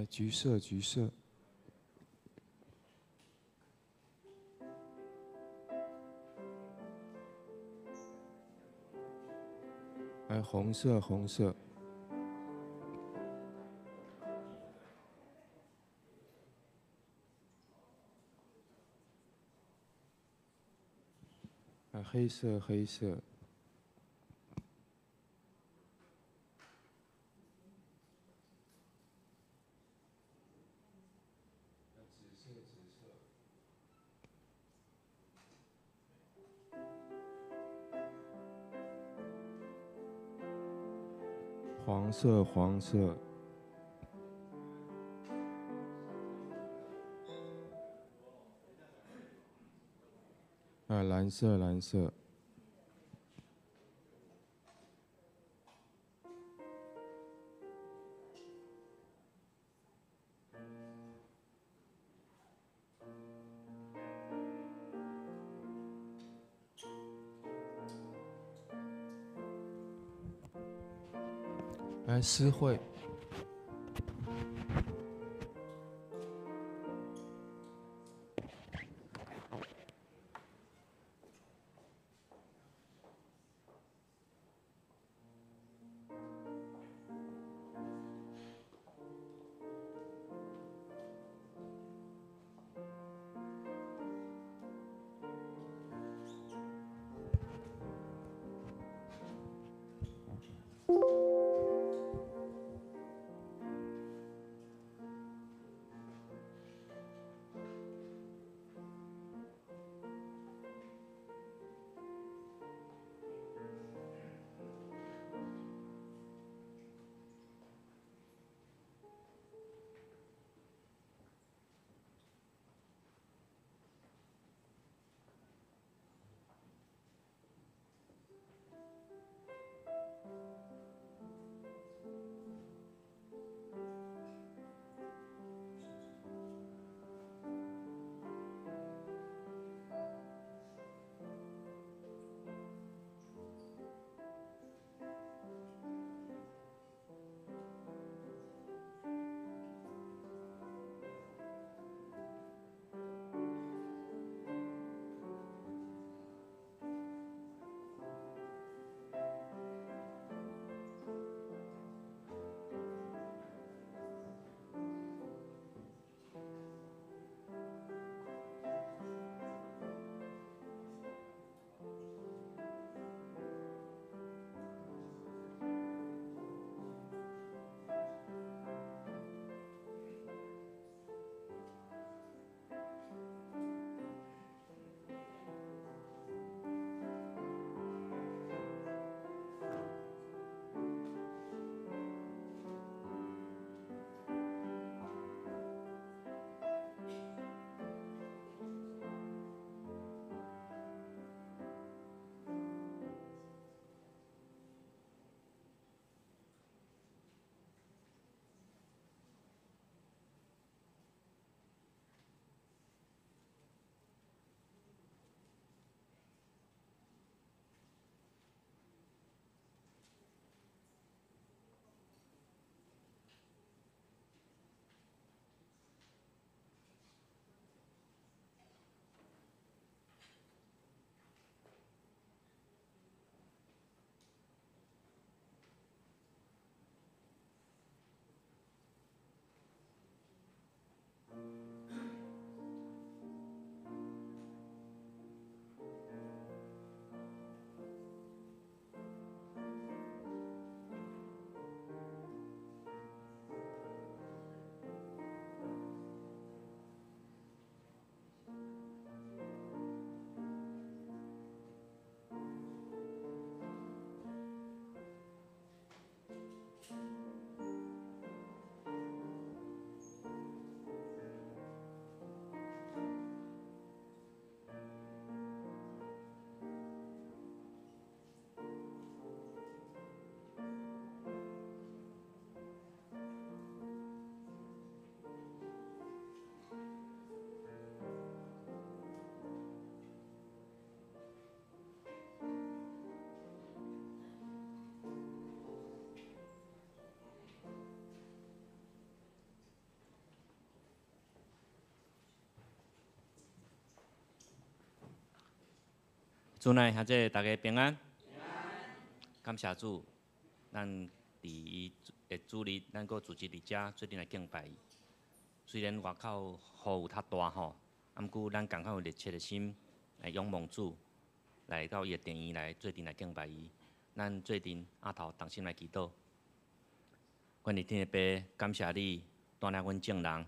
橘色，橘色。红色，红色。黑色，黑色。黄色，黄色。蓝色，蓝色。诗慧。主内兄姐大家平安，感谢主，咱伫的主日，咱搁组织伫遮做阵来敬拜。虽然外口雨有较大吼，毋过咱共款有热切的心来仰望主，来到伊的殿院来做阵来敬拜伊。咱做阵阿头同心来祈祷。阮伫天的爸，感谢你带领阮众人，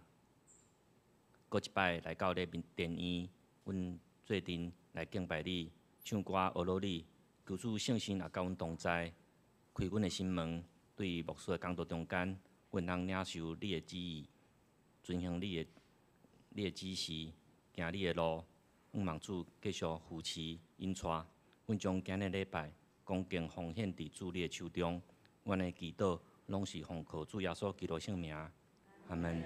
搁一摆来到咧殿院，阮做阵来敬拜你。 唱歌学罗你，求主圣神也甲阮同在，开阮的心门，对牧师的工作中间，阮通领受你的旨意，遵行你的指示，行你的路。愿望主继续扶持引带，阮将今日礼拜恭敬奉献伫主你的手中。阮的祈祷拢是奉靠主耶稣基督圣名，阿门。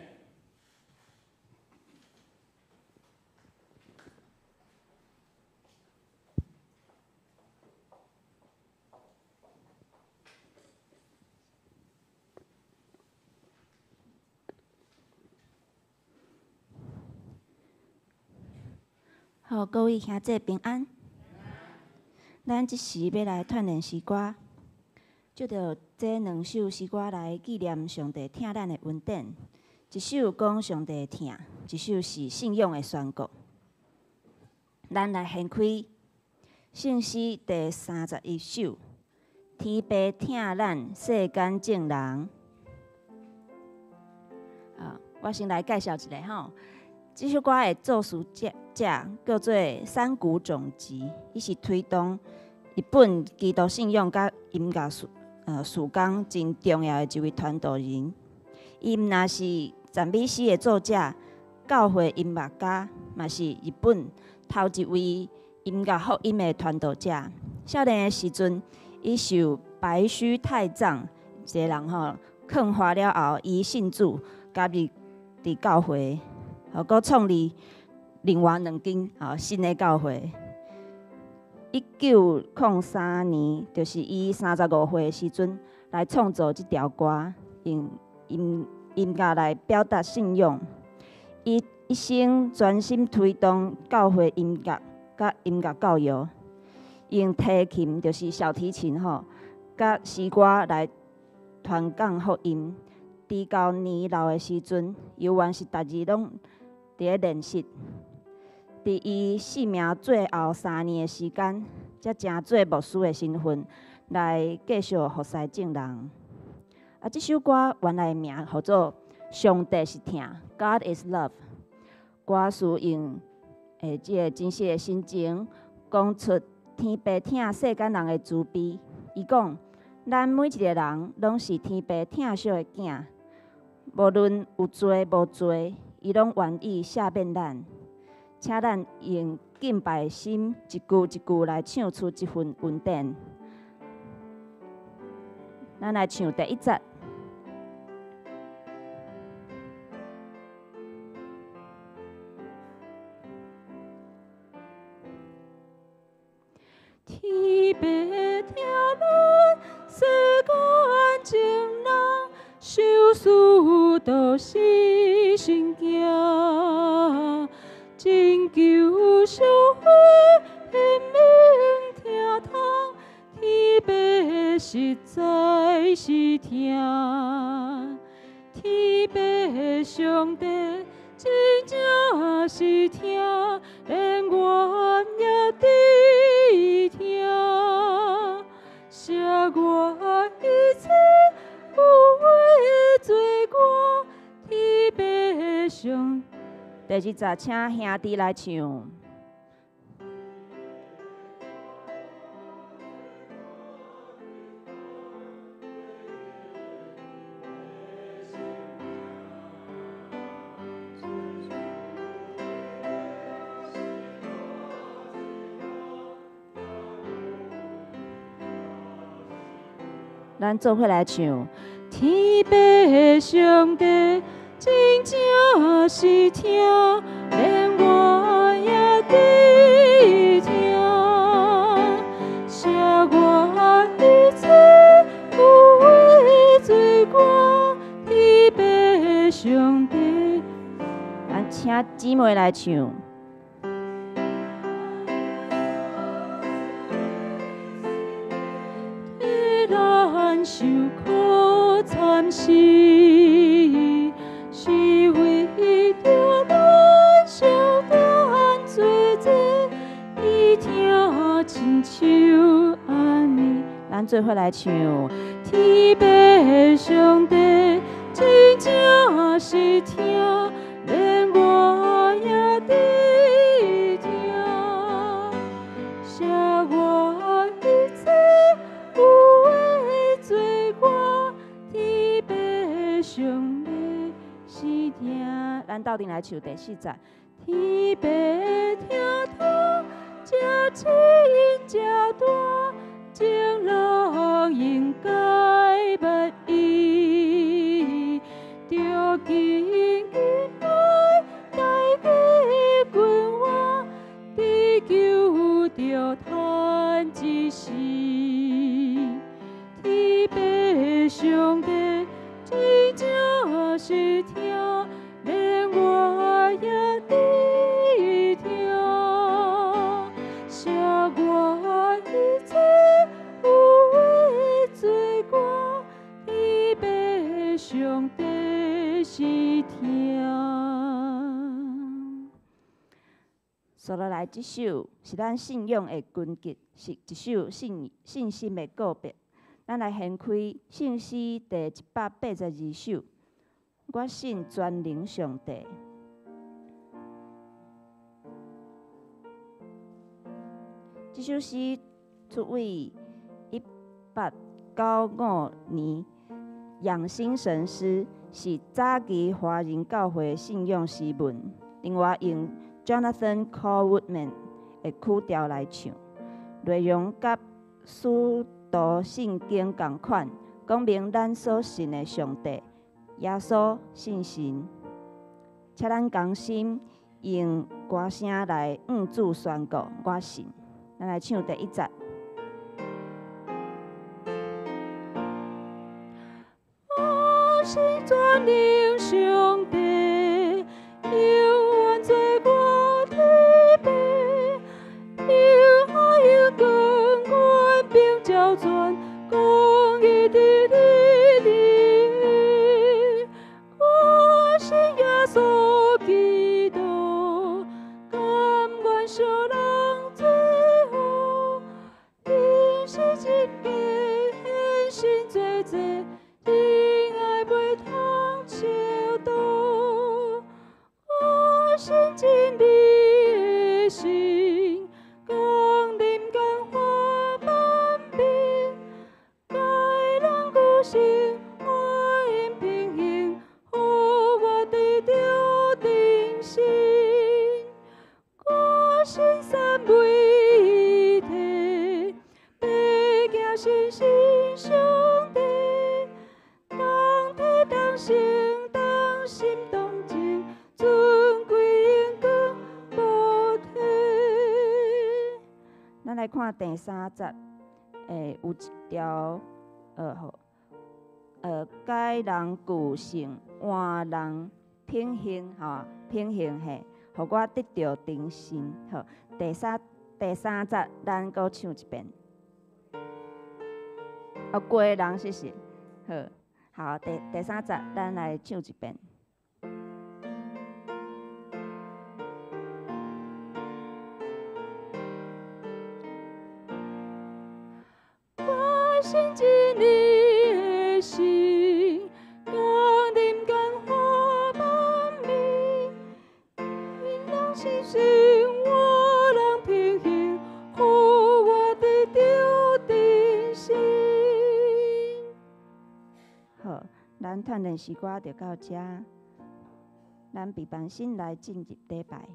好，各位兄姐平安。咱即时要来串联诗歌，就着这两首诗歌来纪念上帝疼咱的恩典。一首讲上帝疼，一首是信仰的宣告。咱来献开圣诗第31首：天父疼咱世间众人。我先来介绍一下吼。 这首歌的作词者叫做山谷总吉，伊是推动日本基督信仰甲音乐事工真重要的一位传道人。伊毋但是赞美诗的作者、教会音乐家，嘛是日本头一位音乐福音的传道者。少年的时阵，伊受白须太藏一个人劝化了后，伊信主，加入伫教会。 佮创立另外2间新的教会。1903年，就是伊35岁的时阵，来创作这条歌，用音乐来表达信仰。伊一生专心推动教会音乐甲音乐教育，用提琴就是小提琴甲诗歌来传讲福音。直到年老的时阵，犹原是逐日拢。 伫咧练习，伫伊生命最后3年的时间，才正做牧师的身份来继续服侍众人。这首歌原来的名叫做《上帝是疼》，God is Love。歌词用即个真实的心情，讲出天父疼世间人的慈悲。伊讲，咱每一个人拢是天父疼惜的囝，无论有罪无罪。 伊拢愿意赦免咱，请咱用敬拜的心，一句一句来唱出这份恩典。咱来唱第1节。天父疼咱世间众人，受事都是神行，拯救社会拼命疼痛，天父实在是疼，天父上帝真正是疼，连我也伫疼，赦我一切有为罪过，天父上。第2节，请兄弟来唱。咱做伙来唱，天父上帝真正是疼，连我也伫疼，赦我一切有为罪过，天父上帝。咱请姊妹来唱。受苦惨死，是为着咱受咱罪责，伊听亲像安尼。咱做伙来唱。天父上帝真正是听，连我也在听，写我一切有的罪过，天父上帝是听。咱斗阵来唱第4节。天父听透，这指引这大，情人应该捌伊，着紧紧来大家君我，地球着叹一时。天父上帝真正是听，连我也在听，写我一切有的罪过，天父上帝是听。接落来，这首是咱信仰的根基，是一首信心的告别。咱来掀开圣诗第182首。我信全能上帝。这首诗出位1895年，养心神诗是早期华人教会信仰诗文，另外用 Jonathan Cole Woodman 的曲调来唱，内容甲使徒圣经同款，讲明咱所信的上帝。耶稣信神，请咱同心用歌声来向主宣告我信。咱来唱第1节。我是全能上帝，永远做我的爸，有爱有光源并照全，公义的力量。我是耶稣基督，甘愿受人罪恶，因是一家献身罪责。我信真理的心，降临感化万民，该人孤身我因平行，予我得着定心。我信三位一体，白行信心上帝，当体当行当心当情。咱来看第3节，有一条，改人旧性，换人品行，品行嘿，互我得到定心。好，第三节，咱搁唱一遍。过人是是，好，第3节，咱来唱一遍。我信真理的心，降临感化万民，因人信心，我人平行，予我得着定心。好，咱团练诗歌就到这，咱备办心来进入礼拜。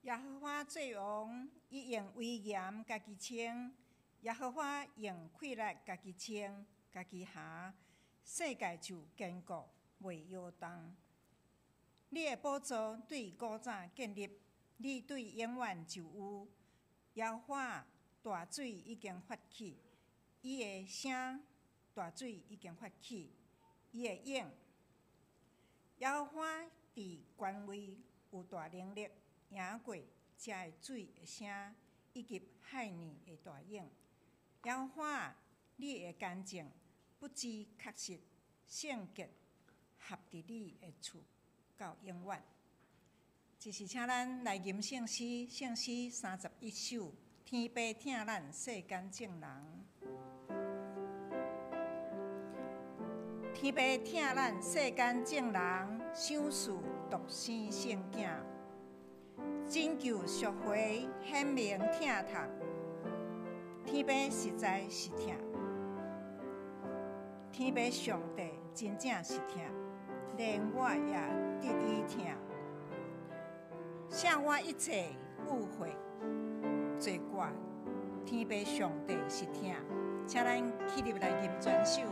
耶和华做王，伊用威严家己称；耶和华用气力家己称，家己行，世界就坚固，袂摇动。你的宝座对古早建立，你对永远就有。耶和华大水已经发起，伊的声大水已经发起，伊的影。耶和华伫权位有大能力。赢过遮的水的声，以及海年的大影。耶和华，你的干净不知确实，圣洁合伫你的厝到永远。就是请咱来吟圣诗，圣诗31首，天父疼咱世间正人。天父疼咱世间正人，想事独生圣囝。拯救赎回，显明疼痛。天父实在是疼，天父上帝真正是疼，连我也得伊疼。赦我一切误会、罪过，天父上帝是疼。请咱起立来吟全首。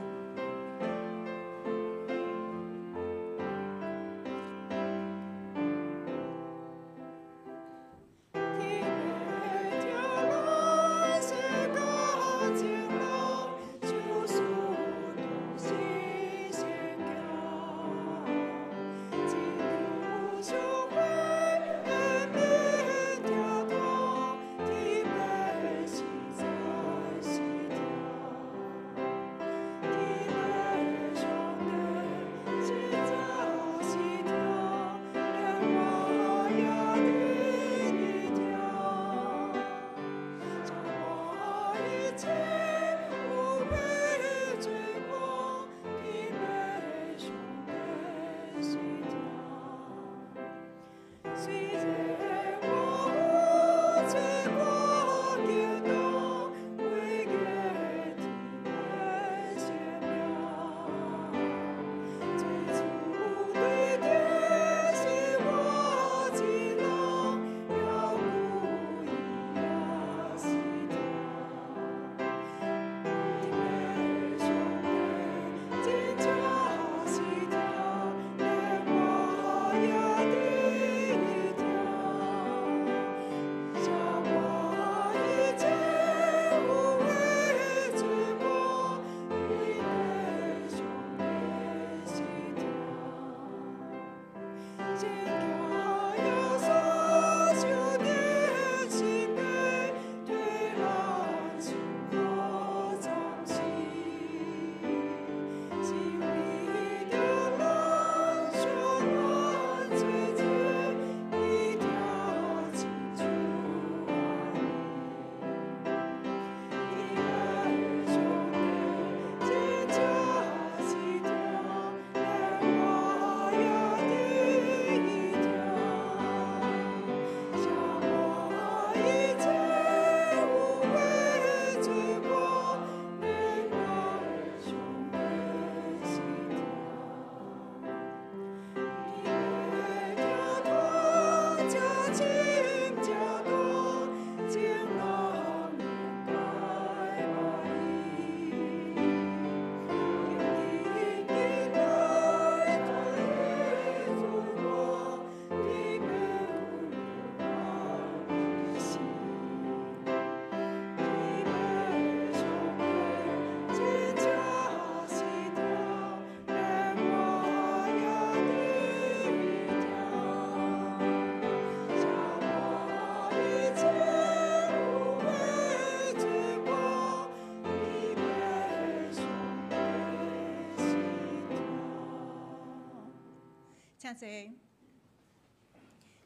请坐。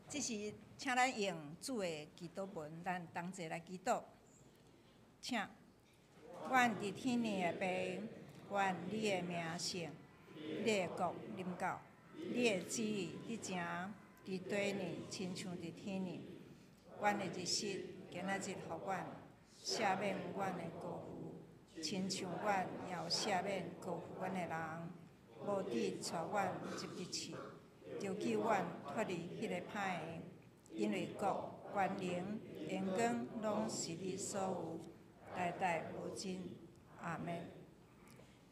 这是请咱用主的祈祷文，咱同齐来祈祷。请，愿伫天灵的父，愿你的名圣，你的国临到，你的旨意伫正伫地呢，亲像伫天灵。阮的日食今仔日互阮赦免阮的过负，亲像阮也有赦免过负阮的人，无伫带阮入地狱，就救阮脱离迄个歹的，因为国、权能、荣光，拢是你所有，代代无尽。阿门。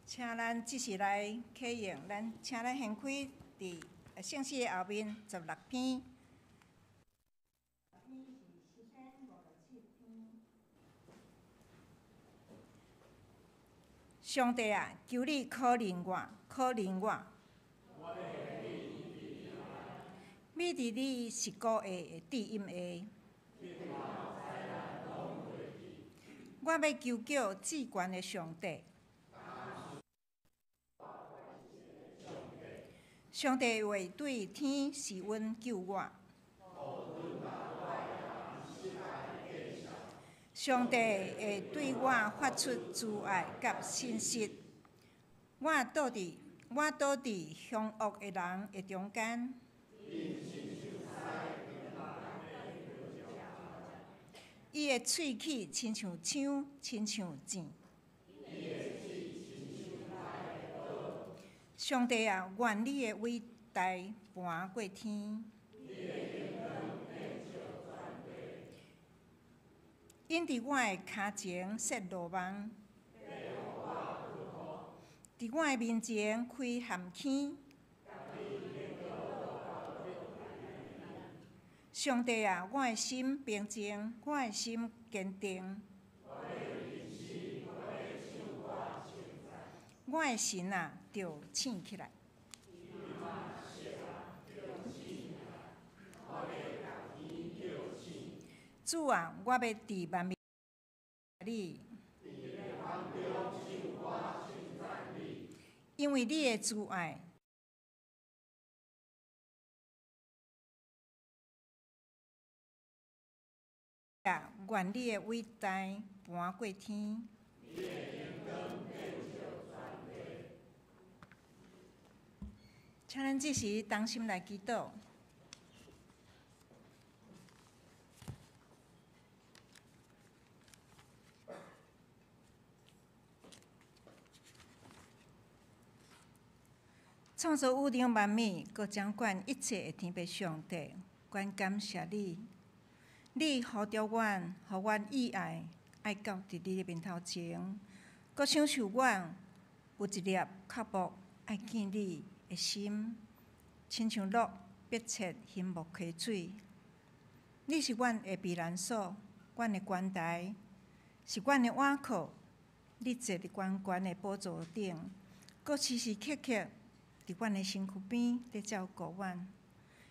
请咱即时来启用，请咱掀开伫圣诗的后面16篇。上帝啊，求你可怜我，可怜我。美伫你是古下的低音下。我要求救至悬的上帝。上帝话对天是阮救我。上帝会对我发出慈爱甲信实。我倒伫凶恶的人的中间。伊的喙齿亲像枪，亲像箭。上帝啊，愿你的伟大盘过天。因伫我的骹前设罗网，伫我的面前开陷阱。上帝啊，我的心平静，我的心坚定。我的心啊，着醒起来。主啊，我要伫万民你，因为你的慈爱。啊，愿你的伟大盘过天。请咱即时同心来祈祷。创造宇宙万物，佮掌管一切的天父上帝，阮感谢你。你呼召阮，互阮意爱到伫你的面头前，佮享受阮有一粒刻薄爱见你的心，亲像鹿迫切翕目溪水。你是阮的避难所，阮的关台，是阮的倚靠。你坐伫悬悬的宝座顶，佮时时刻刻伫阮的身躯边咧照顾阮，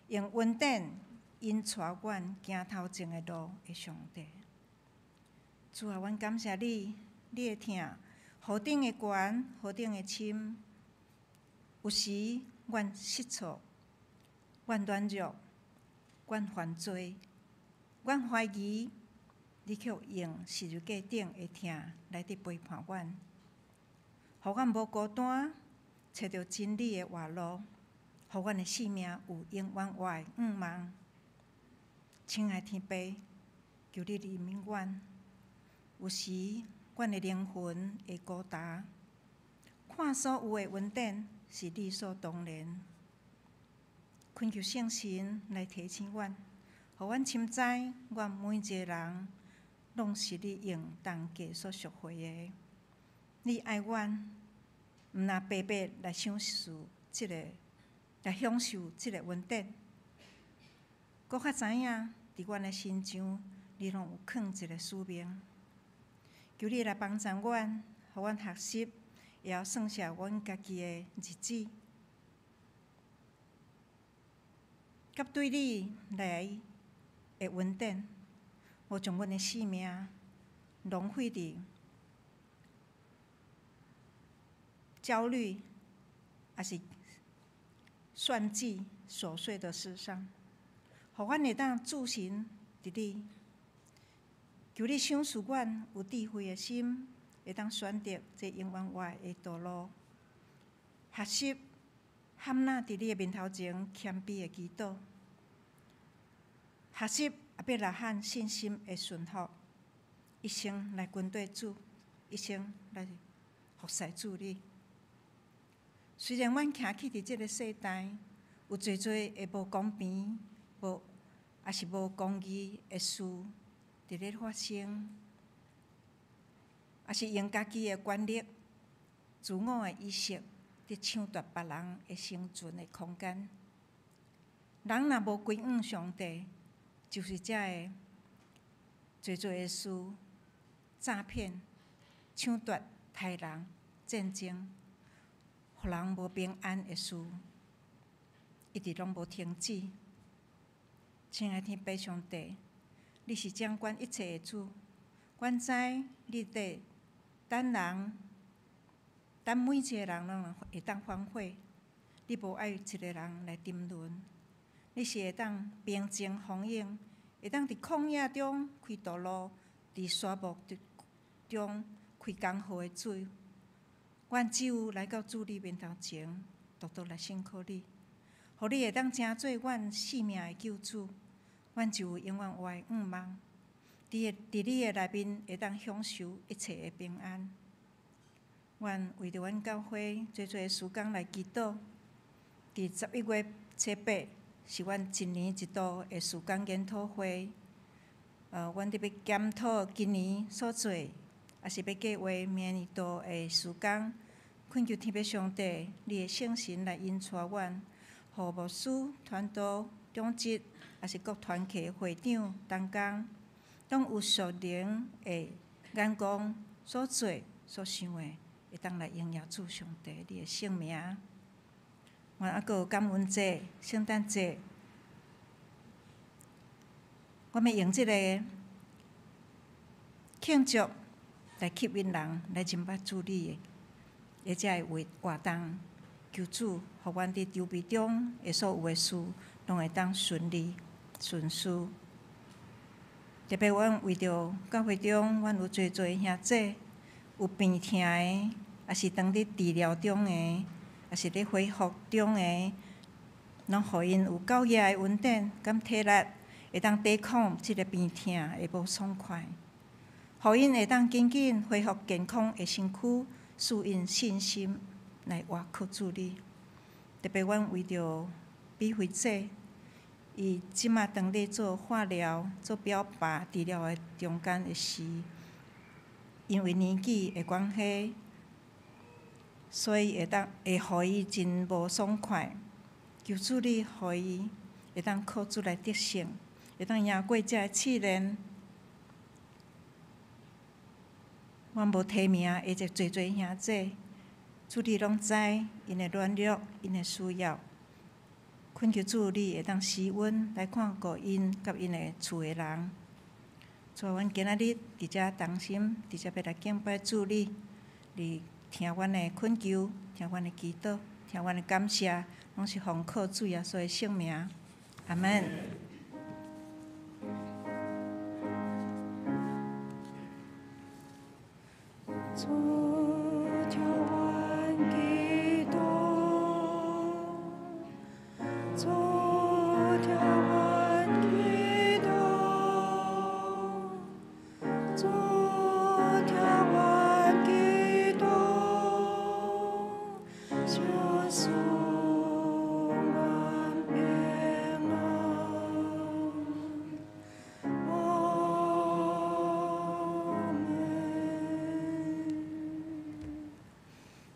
用恩典引带阮行头前的路的上帝。主啊，阮感谢你，你的疼，河顶的悬，河顶的深。有时阮失措，阮软弱，阮犯罪，阮怀疑，你却用十字架顶的疼来伫陪伴阮，互阮无孤单，找到真理的活路，互阮的性命有永远活的盼望。亲爱天父，求你怜悯阮。有时阮的灵魂会孤单，看所有的恩典是理所当然。恳求圣神来提醒阮，互阮深知，阮每一个人拢是你用重价所赎回的。你爱阮，毋若白白来享受即个恩典，搁较知影伫阮的心上，你拢有藏一个使命。求你来帮助阮，互阮学习，会晓算写阮家己的日子，甲对你来的恩典，无将阮的性命浪费伫焦虑，也是算计琐碎的事上，互阮会当自信伫你。求你赏赐阮有智慧的心，会当选择这永远活的道路。学习含纳伫你的面头前谦卑的祈祷，学习也要呐喊信心的顺服，一生来跟对主，一生来服侍主你。虽然阮徛起伫即个世代，有侪的无公平、无也是无公义的事伫咧发生，也是用家己的权力、自我的意识，伫抢夺别人的生存的空间。人若无归向上帝，就是遮个做的事、诈骗、抢夺、杀人、战争，互人无平安的事，一直拢无停止。亲爱天父上帝，你是掌管一切的主，阮知你伫等人，等每一个人拢会当反悔。你无爱一个人来沉沦，你是会当平静风涌，会当伫旷野中开道路，伫沙漠中开江河的水。阮只有来到主你面头前，独独来信靠你，互你会当成做阮性命的救主。阮就有永远活的愿望，伫你的内面会当享受一切的平安。阮为着阮教会做时间来祈祷，伫11月7、8是阮一年一度的时间研讨会。阮伫要检讨今年所做，也是要计划明年度的时间。恳求天父上帝，你的圣神来引带阮，互牧师、传道、长职，也是各团契会长、同工，拢有属灵的眼光所做、所想的，会当来荣耀主上帝你的圣名。阮还佫有感恩节、圣诞节，我们用即个庆祝来吸引人来认捌主你的，而且为活动求主，互阮伫周围中的所有的事，拢会当顺利顺遂。特别阮为着教会中，阮有侪兄姐有病痛的，也是当伫治疗中的，也是咧恢复中的，拢互因有够夜的稳定，敢体力会当抵抗即个病痛的无爽快，互因会当紧紧恢复健康的身躯，赐因信心来活靠主你。特别阮为着比惠姐，伊即马当咧做化疗、做表靶治疗的中间的时，因为年纪的关系，所以会互伊真无爽快。求主你互伊会当靠主来得胜，会当赢过遮个试炼。阮无提名的这侪兄姐，主你拢知因的软弱、因的需要。恳求主你会当施恩来看顾因甲因的厝的人。主，阮今仔日伫遮同心，伫遮要来敬拜主你，你听阮的恳求，听阮的祈祷，听阮的感谢，拢是奉靠主耶稣的圣名。阿门。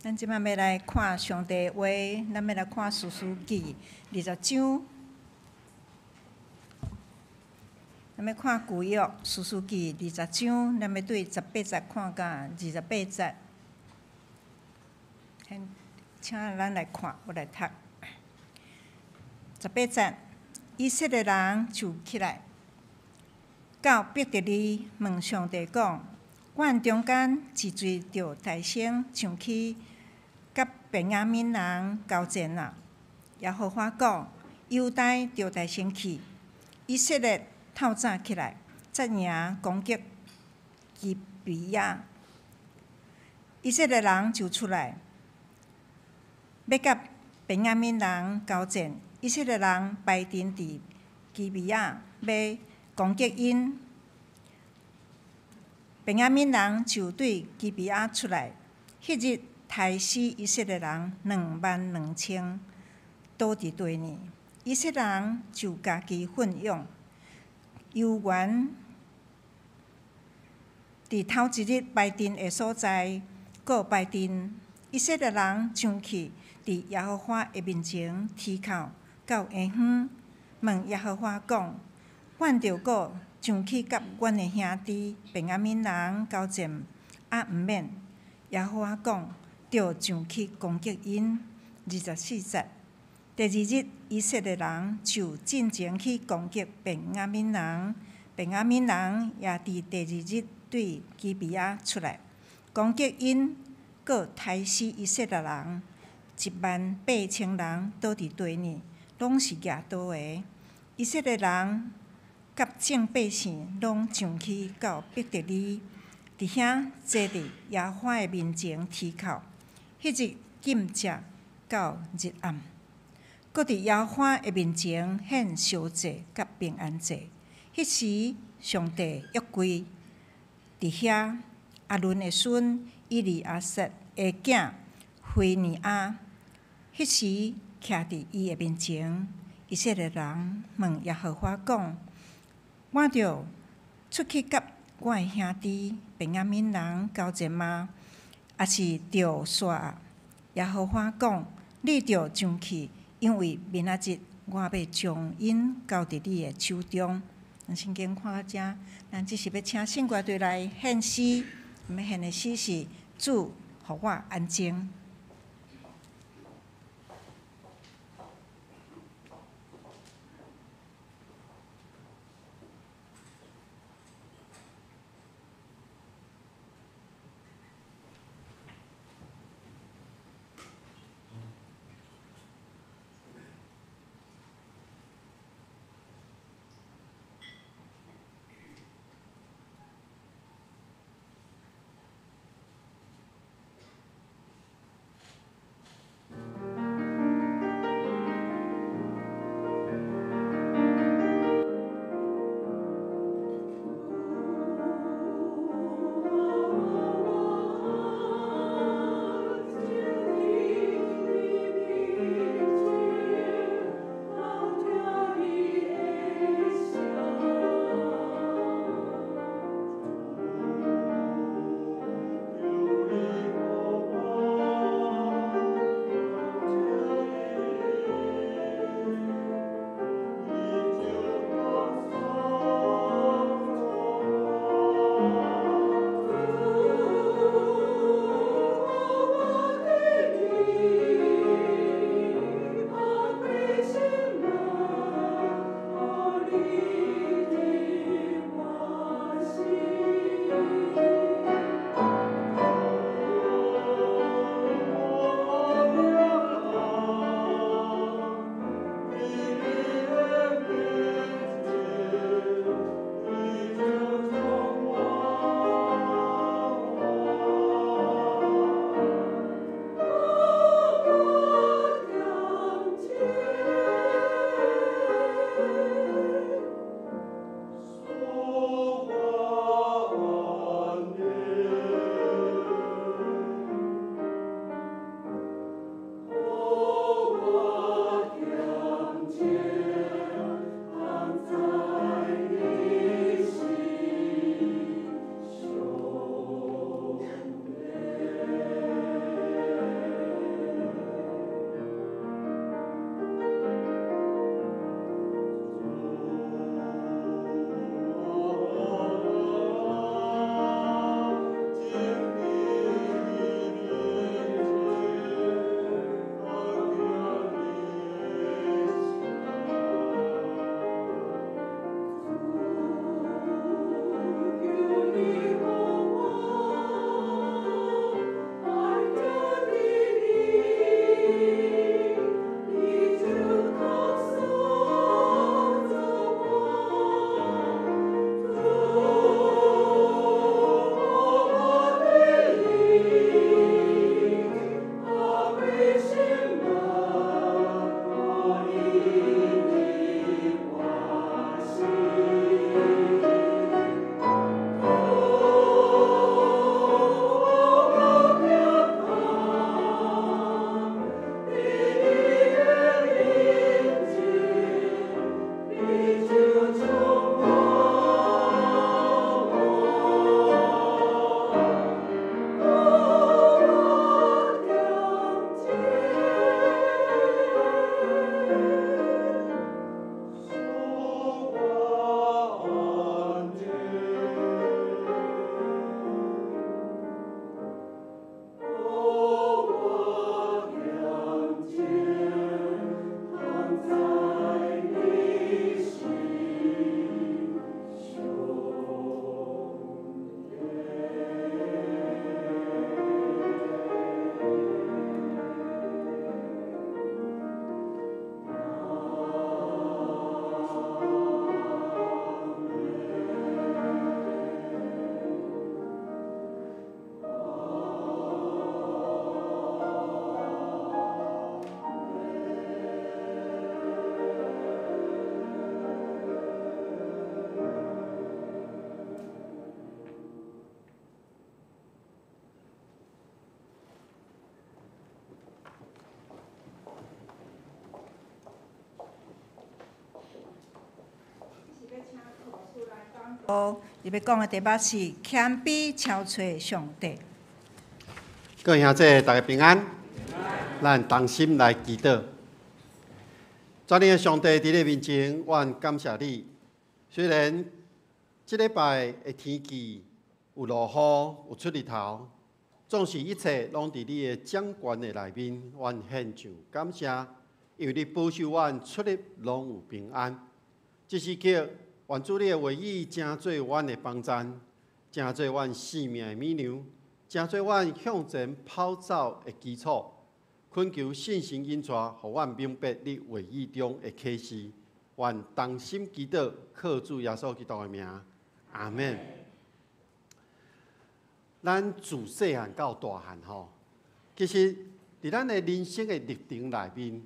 咱即摆要来看上帝的话，咱要来看士师记20章。咱要看旧约士师记20章，咱要对18节看到28节。请咱来看，我来读。18节，以色列人就起来，到伯特利问上帝讲：阮中间是谁着大声上去，甲便雅悯人交战啊？耶和华讲：犹大着大声去，以色列透早起来，则赢攻击基比亚。以色列人就出来，要甲便雅悯人交战。以色列人排阵伫基比亚，要攻击因。便雅悯人就对基比亚出来，迄日杀死以色列人22000，倒伫地呢。以色列人就家己奋勇，游园伫头一日拜阵的所在，搁拜阵，以色列人上去伫耶和华的面前啼哭到下远，问耶和华讲：阮着搁上去甲阮的兄弟便雅悯人交战，毋免。耶和华讲：着上去攻击因。24节，第二日，以色列人就进前去攻击便雅悯人，便雅悯人也伫第二日对基比亚出来攻击因，搁杀死以色列人18000人倒伫地里，拢是举刀的。以色列人甲众百姓拢上去到伯特利，伫遐坐伫耶和华的面前啼哭。迄日禁食到日暗，搁伫耶和华的面前献烧祭甲平安祭。迄时上帝约柜伫遐，阿伦的孙以利亚撒的囝菲尼亚，迄时徛伫伊的面前。以色列人问耶和华讲：我着出去甲我的兄弟便雅悯人交战吗？还是着煞？耶和华讲：你着上去，因为明仔日我要将因交伫你的手中。咱圣经看到遮，咱只是要请圣歌队来献诗，我们献的诗是主，互我安静。伊要讲的题目是谦卑超找上帝。各位兄弟，大家平安。咱同心来祈祷。全能的上帝，伫你面前，愿感谢你。虽然这礼拜的天气有落雨，有出日头，总是一切拢伫你的掌管的内面，愿献上感谢，因为你保守阮出入拢有平安。这时刻，愿主你的话语成做阮的帮站，成做阮生命的美牛，成做阮向前跑走的基础。恳求信心引带，互阮明白你话语中的启示。愿同心祈祷，靠主耶稣基督的名，阿门。咱自细汉到大汉吼，其实伫咱的人生的历程内面，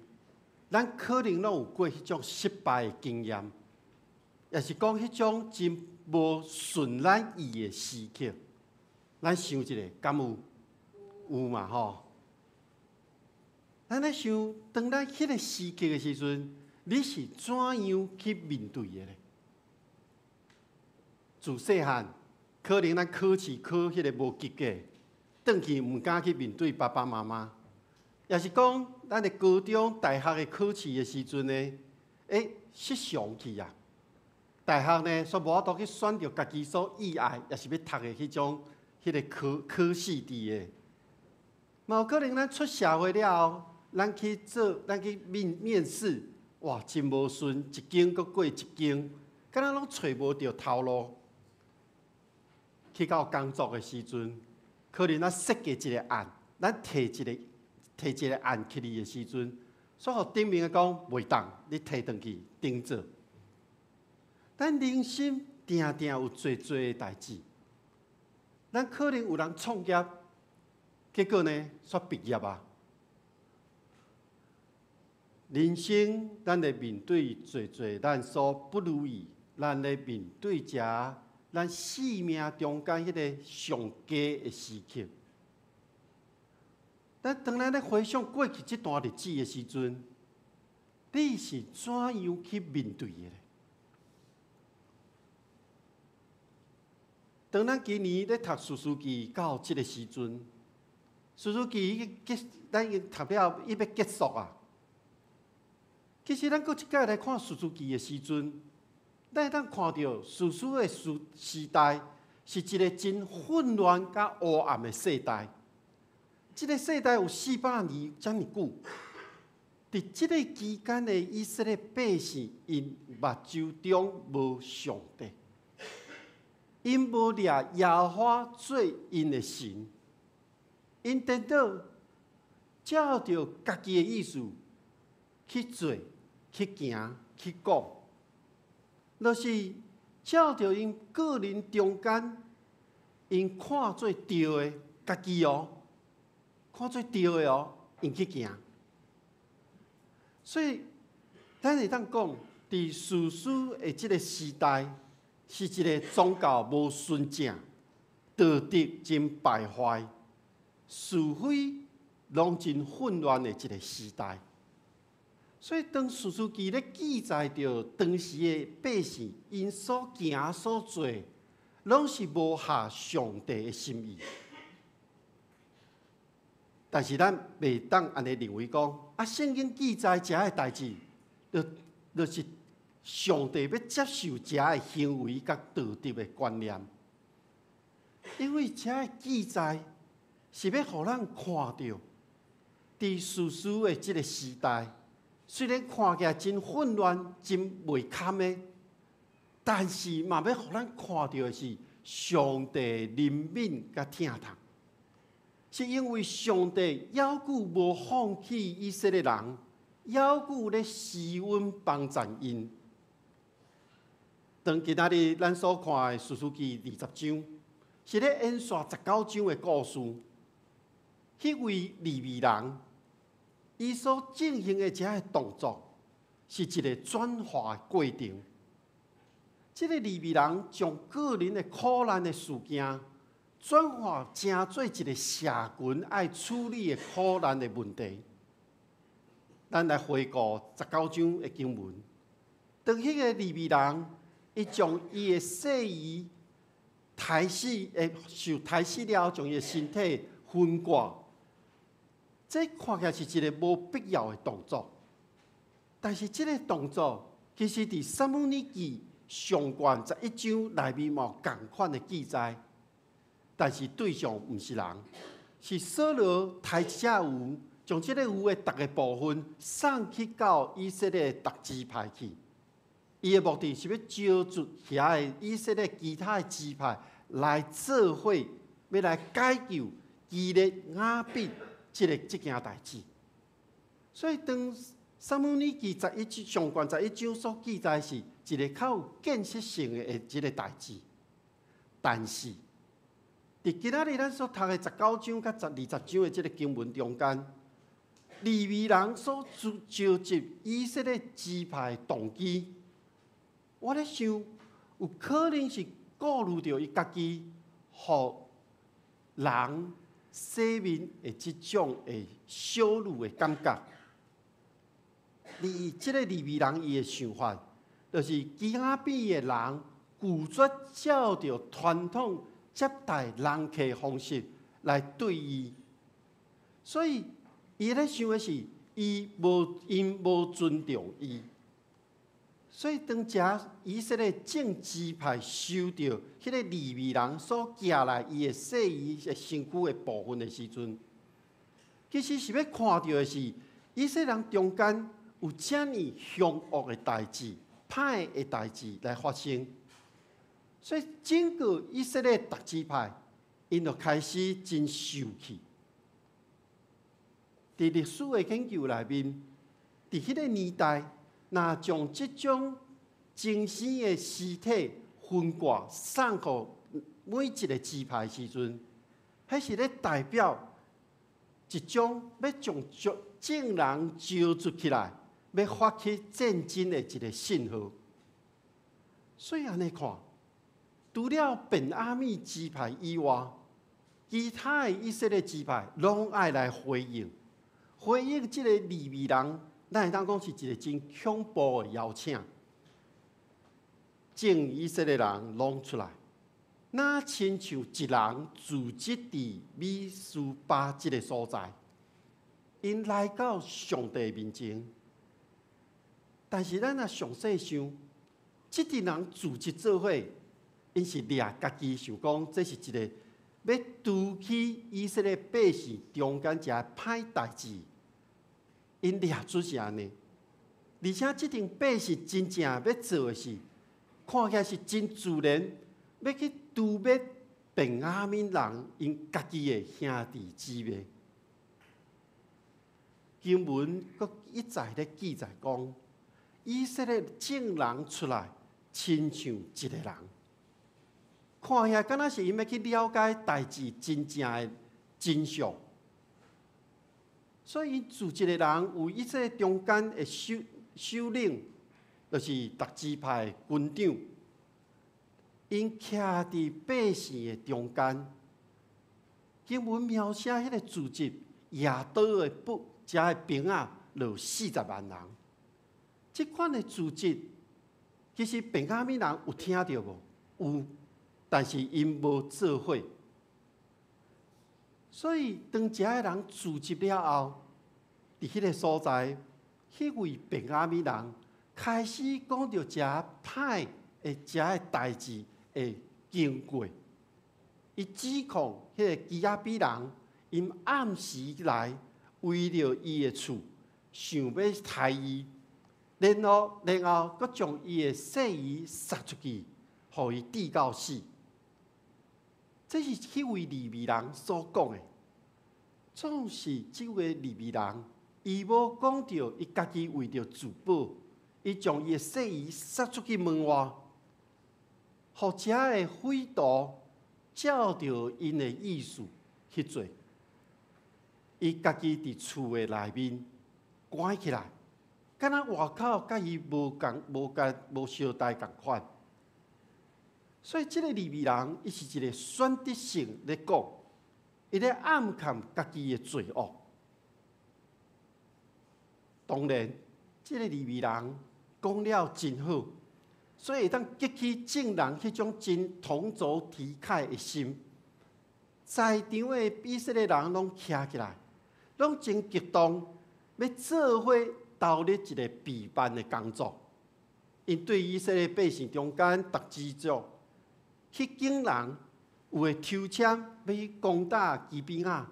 咱可能拢有过迄种失败的经验，也是讲迄种真无顺咱意的时刻。咱想一下，敢有？有嘛吼？咱咧想，当咱迄个时刻的时阵，你是怎样去面对的咧？自细汉，可能咱考试考迄个无及格，转去毋敢去面对爸爸妈妈，也是讲咱的高中、大学的考试的时阵呢，失常去啊。大学呢，煞无法度去选择家己所意爱，也是要读的迄种迄个考试题的。嘛有可能咱出社会了后。咱去面试，哇，真无顺，一间搁过一间，敢若拢找无着头路。去到工作的时阵，可能咱设计一个案，咱提一个案去你的时阵，所互顶面的讲袂当，你提转去顶做。咱人生定定有做的代志，咱可能有人创业，结果呢煞毕业啊。人生，咱咧面对做咱所不如意，咱咧面对咱生命中间迄个上佳的时刻。当咱咧回想过去这段日子的时阵，你是怎样去面对的咧？当咱今年咧读数书记到这个时阵，数书记咱已经读了，伊要结束啊。其实，咱搁一届来看数书记的时阵，咱会当看到数书的时代是一个真混乱甲黑暗的世代。这个世代有400年这么久，伫这个期间的以色列百姓，因目睭中无上帝，因无掠耶和华做因的神，因颠倒照着家己的意思去做。去行去讲，就是照着因个人中间，因看做对的家己哦，看做对的哦，因去行。所以，咱会当讲，伫士师的这个时代，是一个宗教无顺正、道德真败坏、是非拢真混乱的一个时代。所以，当士师记咧记载着当时的百姓因所行所做，拢是无合上帝的心意。但是咱袂当安尼认为讲，圣经记载遮个代志，就是上帝要接受遮个行为甲道德的观念，因为遮个记载是要互咱看到，伫士师的即个时代。虽然看起来真混乱、真袂堪的，但是嘛要互咱看到的是上帝怜悯甲疼痛，是因为上帝犹久无放弃以色列人，犹久咧施恩帮助因。当今仔日咱所看的士师记20章，是咧演说19章的故事。迄位利未人。伊所进行的这个动作，是一个转化的过程。这个利未人将个人的苦难的事件，转化成做一个社群爱处理的苦难的问题。咱来回顾19章的经文，当迄个利未人伊将伊的细鱼抬死，受抬死了后，将伊的身体分割。这看起来是一个无必要的动作，但是这个动作其实伫《撒母耳记》上卷11章内面有同款的记载，但是对象毋是人，是扫罗抬一只牛，将这个牛的逐个部分送去到以色列各支派去。伊的目的是要招聚遐的以色列其他的支派来做伙，要来解救基列雅比这件代志。所以当撒母耳记上卷11章所记载是一个较有建设性的一个代志，但是伫今仔日咱所读的19章甲20章的这个经文中间，利未人所召集以色列支派的动机，我咧想，有可能是顾虑到伊家己互人洗面的即种的羞辱的感觉。即个利未人伊的想法，就是基雅比的人拒绝照着传统接待人客的方式来对伊，所以伊咧想的是，因无尊重伊。所以，当以色列正支派收到迄个利未人所寄来伊的细鱼的身躯的部分的时阵，其实是要看到的是以色列人中间有遮尔凶恶的代志、歹的代志来发生。所以，整个以色列各支派，因就开始真受气。伫历史的研究内面，伫迄个年代，若将即种精神的尸体分割送给每一个支派时阵，迄是咧代表一种要将正人招出起来，要发起战争的一个信号。所以安尼看，除了便雅悯支派以外，其他的以色列支派拢爱来回应即个利未人。咱会当讲是一个真恐怖的邀请，正以色列人拢出来，那亲像一人聚集伫米斯巴这个所在，因来到上帝面前。但是咱若详细想，即群人聚集做伙，因是掠家己想讲，这是一个要拄起以色列百姓中间一个歹代志。因掠出是安尼，而且即群百姓真正要做的是，看起来是真自然，要去除灭便雅悯人因家己的兄弟姊妹。经文佫一再咧记载讲，以色列正人出来，亲像一个人，看起来敢若是因要去了解代志真正的真相。所以，自一个人有以色列中间的首领，就是各支派的军长，因徛伫百姓的中间。经文描写迄个组织耶岛的遮的兵啊，有40万人。即款的组织，其实便雅悯人有听到无？有，但是因无做伙。所以，当遮个人聚集了后，伫迄个所在，迄位便雅悯人开始讲到遮歹的遮个代志的经过，伊指控迄个基雅比人因暗时来为了伊的厝，想要杀伊，然后佫将伊的细鱼杀出去，互伊抵到死。这是迄位利未人所讲的。总是即位利未人，伊无讲到伊家己为着自保，伊将伊的细鱼杀出去门外，互遮的匪徒照着因的意思去做。伊家己伫厝的内面关起来，敢若外口甲伊无相待共款。所以，即个利未人，伊是一个选择性咧讲。伊咧暗藏家己的罪恶。当然，即个利未人讲了真好，所以会当激起众人迄种真同仇敌忾的心。在场的以色列人拢徛起来，拢真激动，要做伙投入一个备办的工作。因对以色列百姓中间逐支族，迄种人有的抽签要去攻打基比亚，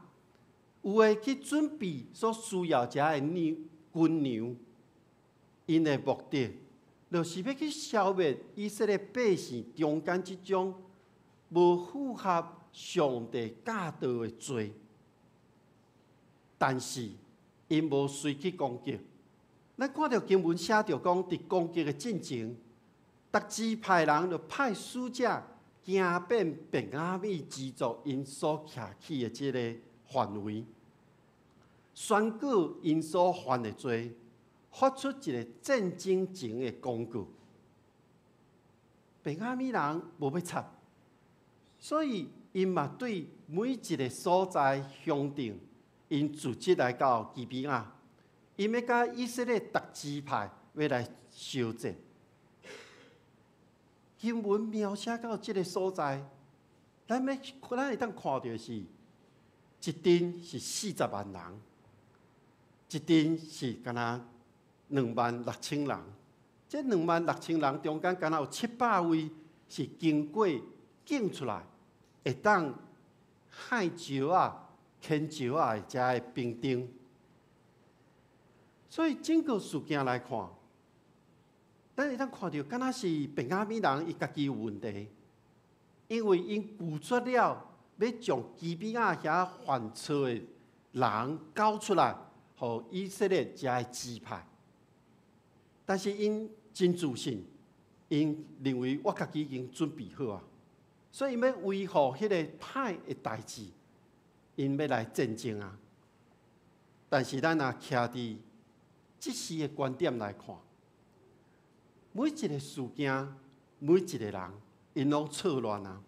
有的去准备所需要食的军粮。因的目的，就是要去消灭以色列百姓中间即种无符合上帝教导的罪。但是因无随去攻击。咱看到经文写着讲，伫攻击的进前，各支派人就派使者行遍便雅悯支族因所徛起的即个范围，宣告因所犯的罪，发出一个战争前的公告。便雅悯人无要插，所以因嘛对每一个所在乡镇，因组织来到基比亚。因要甲以色列各支派要来相战。经文描写到这个所在，咱会当看到是，一阵是40万人，一阵是敢若26000人。这26000人中间，敢若有700位是经过拣出来，会当害石啊、牵石啊的遮的兵丁。所以整个事件来看，咱会当看到，敢若是便雅悯人伊家己有问题，因为因拒绝了要将基比亚遐犯错的人交出来，互以色列遮的支派。但是因真自信，因认为我家己已经准备好啊，所以因要维护迄个歹的代志，因要来战争啊。但是咱若徛伫即时的观点来看，每一个事件，每一个人，因拢错乱啊。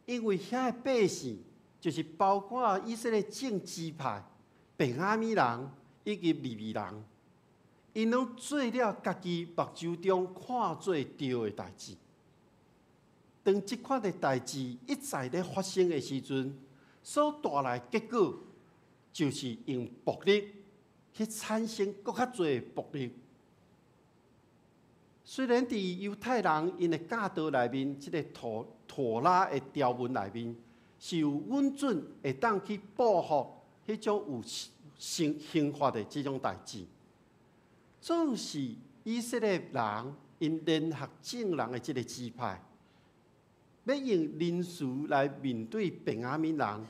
因为遐个百姓，就是包括以色列正支派、便雅悯人以及利未人，因拢做了家己目睭中看做对的代志。当即款的代志一再咧发生的时阵，所带来结果，就是用暴力去产生更较多的暴力。虽然伫犹太人因的教导内面，即个妥拉的条文内面是有允准会当去报复迄种有刑罚的即种代志，总是以色列人因联合众人的即个支派，要用人事来面对便雅悯人，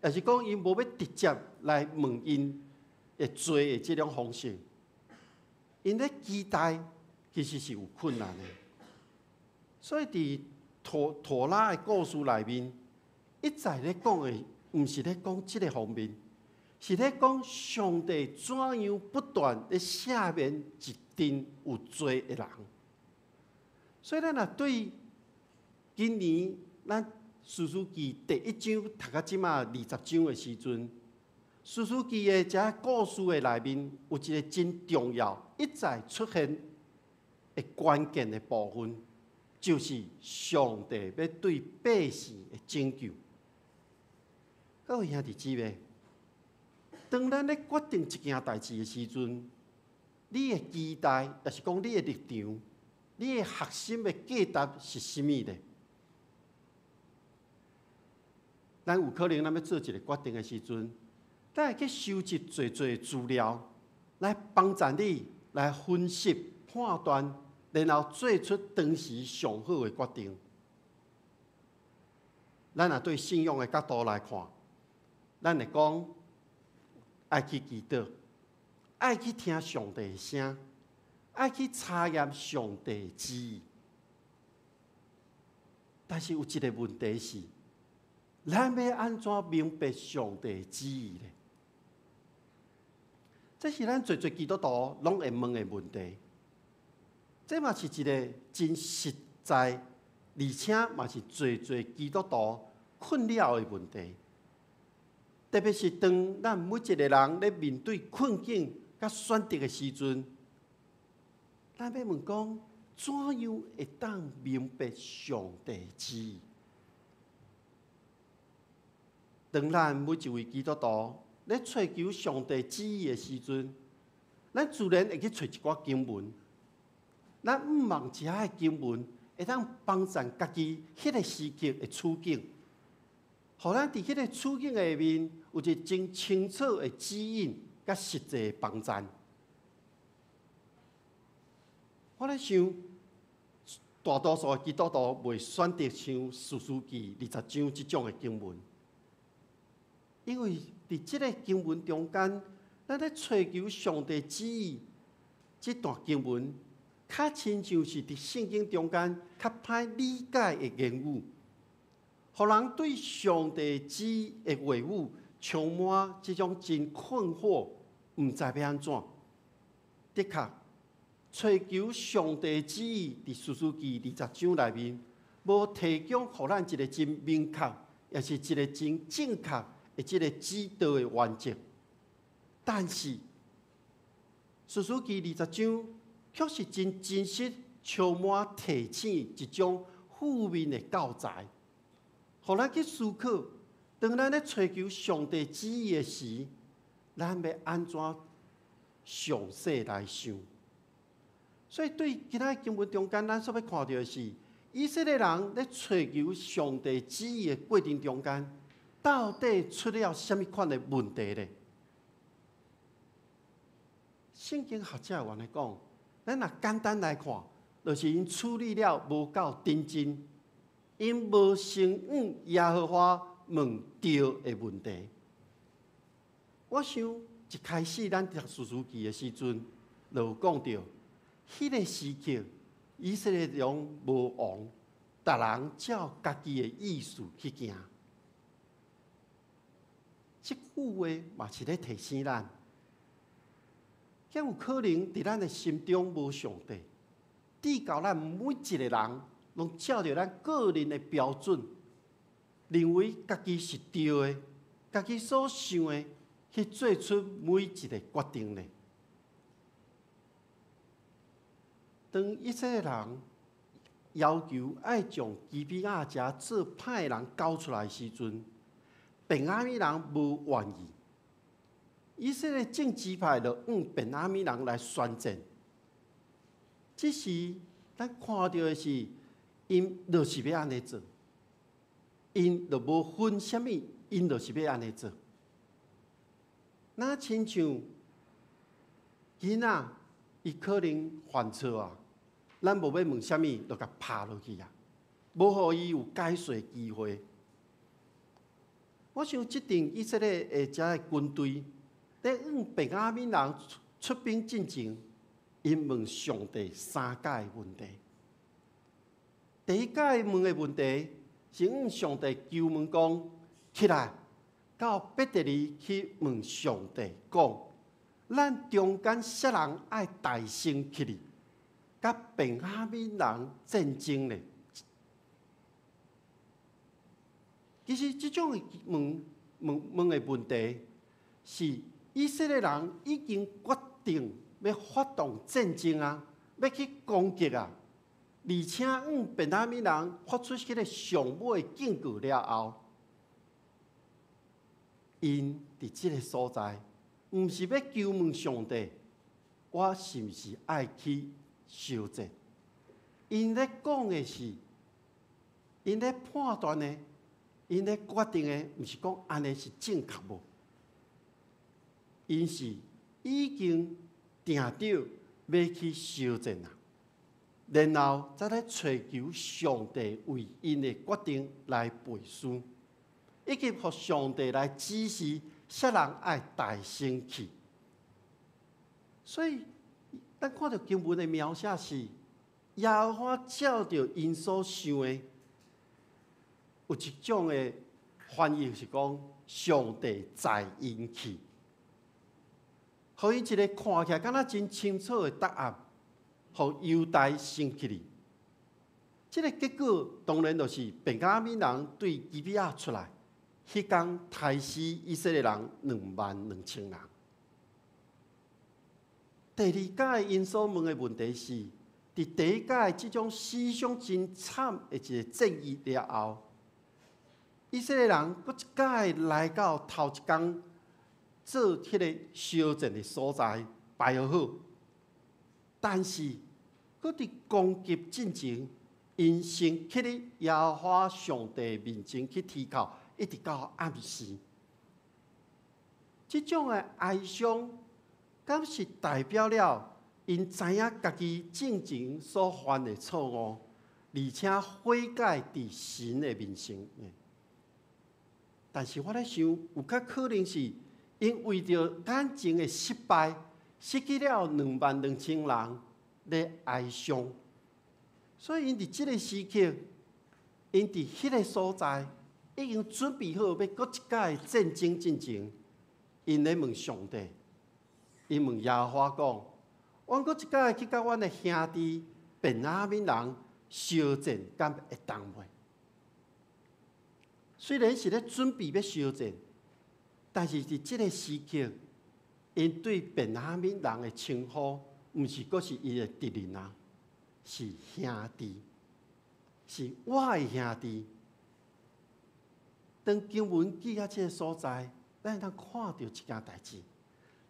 也是讲因无要直接来问因的罪的即种方式，因咧期待其实是有困难的。所以伫妥拉的故事内面，一再咧讲的，毋是咧讲即个方面，是咧讲上帝怎样不断咧赦免一定有罪的人。所以咱若对今年咱士师记第1章读到即马20章的时阵，士师记的这故事的内面有一个真重要、一再出现的关键的部分，就是上帝要对百姓的拯救。各位兄弟姊妹，当咱咧决定一件代志的时阵，你的期待，也是讲你的立场，你的核心的价值是甚物呢？咱有可能咱要做一个决定的时阵，咱会去收集侪资料，来帮助你来分析、判断，然后做出当时上好的决定。咱若对信仰的角度来看，咱会讲爱去祈祷，爱去听上帝的声，爱去查验上帝的旨意。但是有一个问题是，咱要安怎明白上帝的旨意呢？这是咱侪基督徒拢会问的问题。这嘛是一个真实在，而且嘛是侪基督徒困扰的问题。特别是当咱每一个人咧面对困境甲选择的时阵，咱要问讲，怎样会当明白上帝旨意？当咱每一位基督徒咧追求上帝旨意的时阵，咱自然会去找一寡经文。咱毋望遮个经文会当帮助家己迄个时刻的处境，互咱伫迄个处境下面有一真清楚的指引，甲实际的帮助。我咧想，大多数的基督徒袂选择像《士师记》20章即种的经文。因为伫即个经文中间，咱咧追求上帝旨意，即段经文较亲像是伫圣经中间较歹理解的言语，互人对上帝旨意的话语充满即种真困惑，毋知要安怎。的确，追求上帝旨意伫士师记20章内面，无提供互咱一个真明确，也是一个真正确。即个指导的原则，但是《士师记》20章却是真真实、充满提醒一种负面的教材，互咱去思考：当咱咧追求上帝旨意的时，咱要安怎详细来想？所以对今仔经文中间，咱所要看到的是，以色列人咧追求上帝旨意的过程中间。到底出了什么款的问题呢？圣经学者原来讲，咱若简单来看，就是因处理了无够认真，因无承认耶和华问对的问题。我想一开始咱读士师记的时阵，就有讲到，迄个时刻以色列人无王，逐人照家己的意思去行。即句话嘛是咧提醒咱，敢有可能伫咱的心中无上帝，地教咱每一个人拢照着咱个人的标准，认为家己是对的，家己所想的去做出每一个决定呢？当以色列人要求爱将基比亚遮做歹人交出来的时阵，便雅悯人无愿意，以色列正支派就用便雅悯人来宣战。只是咱看到的是，因就是要安尼做，因就无分什么，因就是要安尼做。那亲像囡仔，伊可能犯错啊，咱无要问什么，就甲拍落去啊，无互伊有解释的机会。我想，即阵以色列的遮军队咧用便雅悯人出兵进前，因问上帝3个问题。第一个问的问题是向上帝求问讲：起来，到伯特利去问上帝讲，咱中间啥人爱大声起哩，甲便雅悯人战争咧？其实，这种的问的问题，是以色列人已经决定要发动战争啊，要去攻击啊，而且便雅悯人发出迄个上尾的警告了后，因伫即个所在，毋是要求问上帝，我是毋是爱去修正？因咧讲的是，因咧判断的。因咧决定的，毋是讲安尼是正确无？因是已经定着要去修正啦，然后再来追求上帝为因的决定来背书，以及互上帝来指示啥人爱大声去。所以，咱看到经文的描写是，耶和华照着因所想的。有一种的翻译是讲，上帝载因去，互伊一个看起来敢若真清楚的答案，互犹大生起哩。这个结果当然就是便雅悯人对基比亚出来，迄天杀死以色列人22000人。第二个因所问的问题是：伫第一届即种死伤真惨的一个战役了后，以色列人搁一届来到头一天做迄个烧战的所在排好，但是搁伫攻击进前，因先去咧耶和华上帝面前去祈求，一直到暗时。即种的哀伤，敢是代表了因知影家己正前所犯的错误，而且悔改伫神的面前。但是我咧想，有较可能是因为着感情的失败，失去了22000人咧哀伤，所以因伫即个时刻，因伫迄个所在已经准备好要搁一届战争进前。因咧问上帝，因问耶和华讲：阮搁一届去甲阮的兄弟便雅悯人烧战，敢会当袂？虽然是咧准备要烧战，但是伫即个时刻，因对便雅悯人的称呼，毋是搁是伊的敌人啊，是兄弟，是我的兄弟。当经文记到即个所在。咱会当看到一件代志，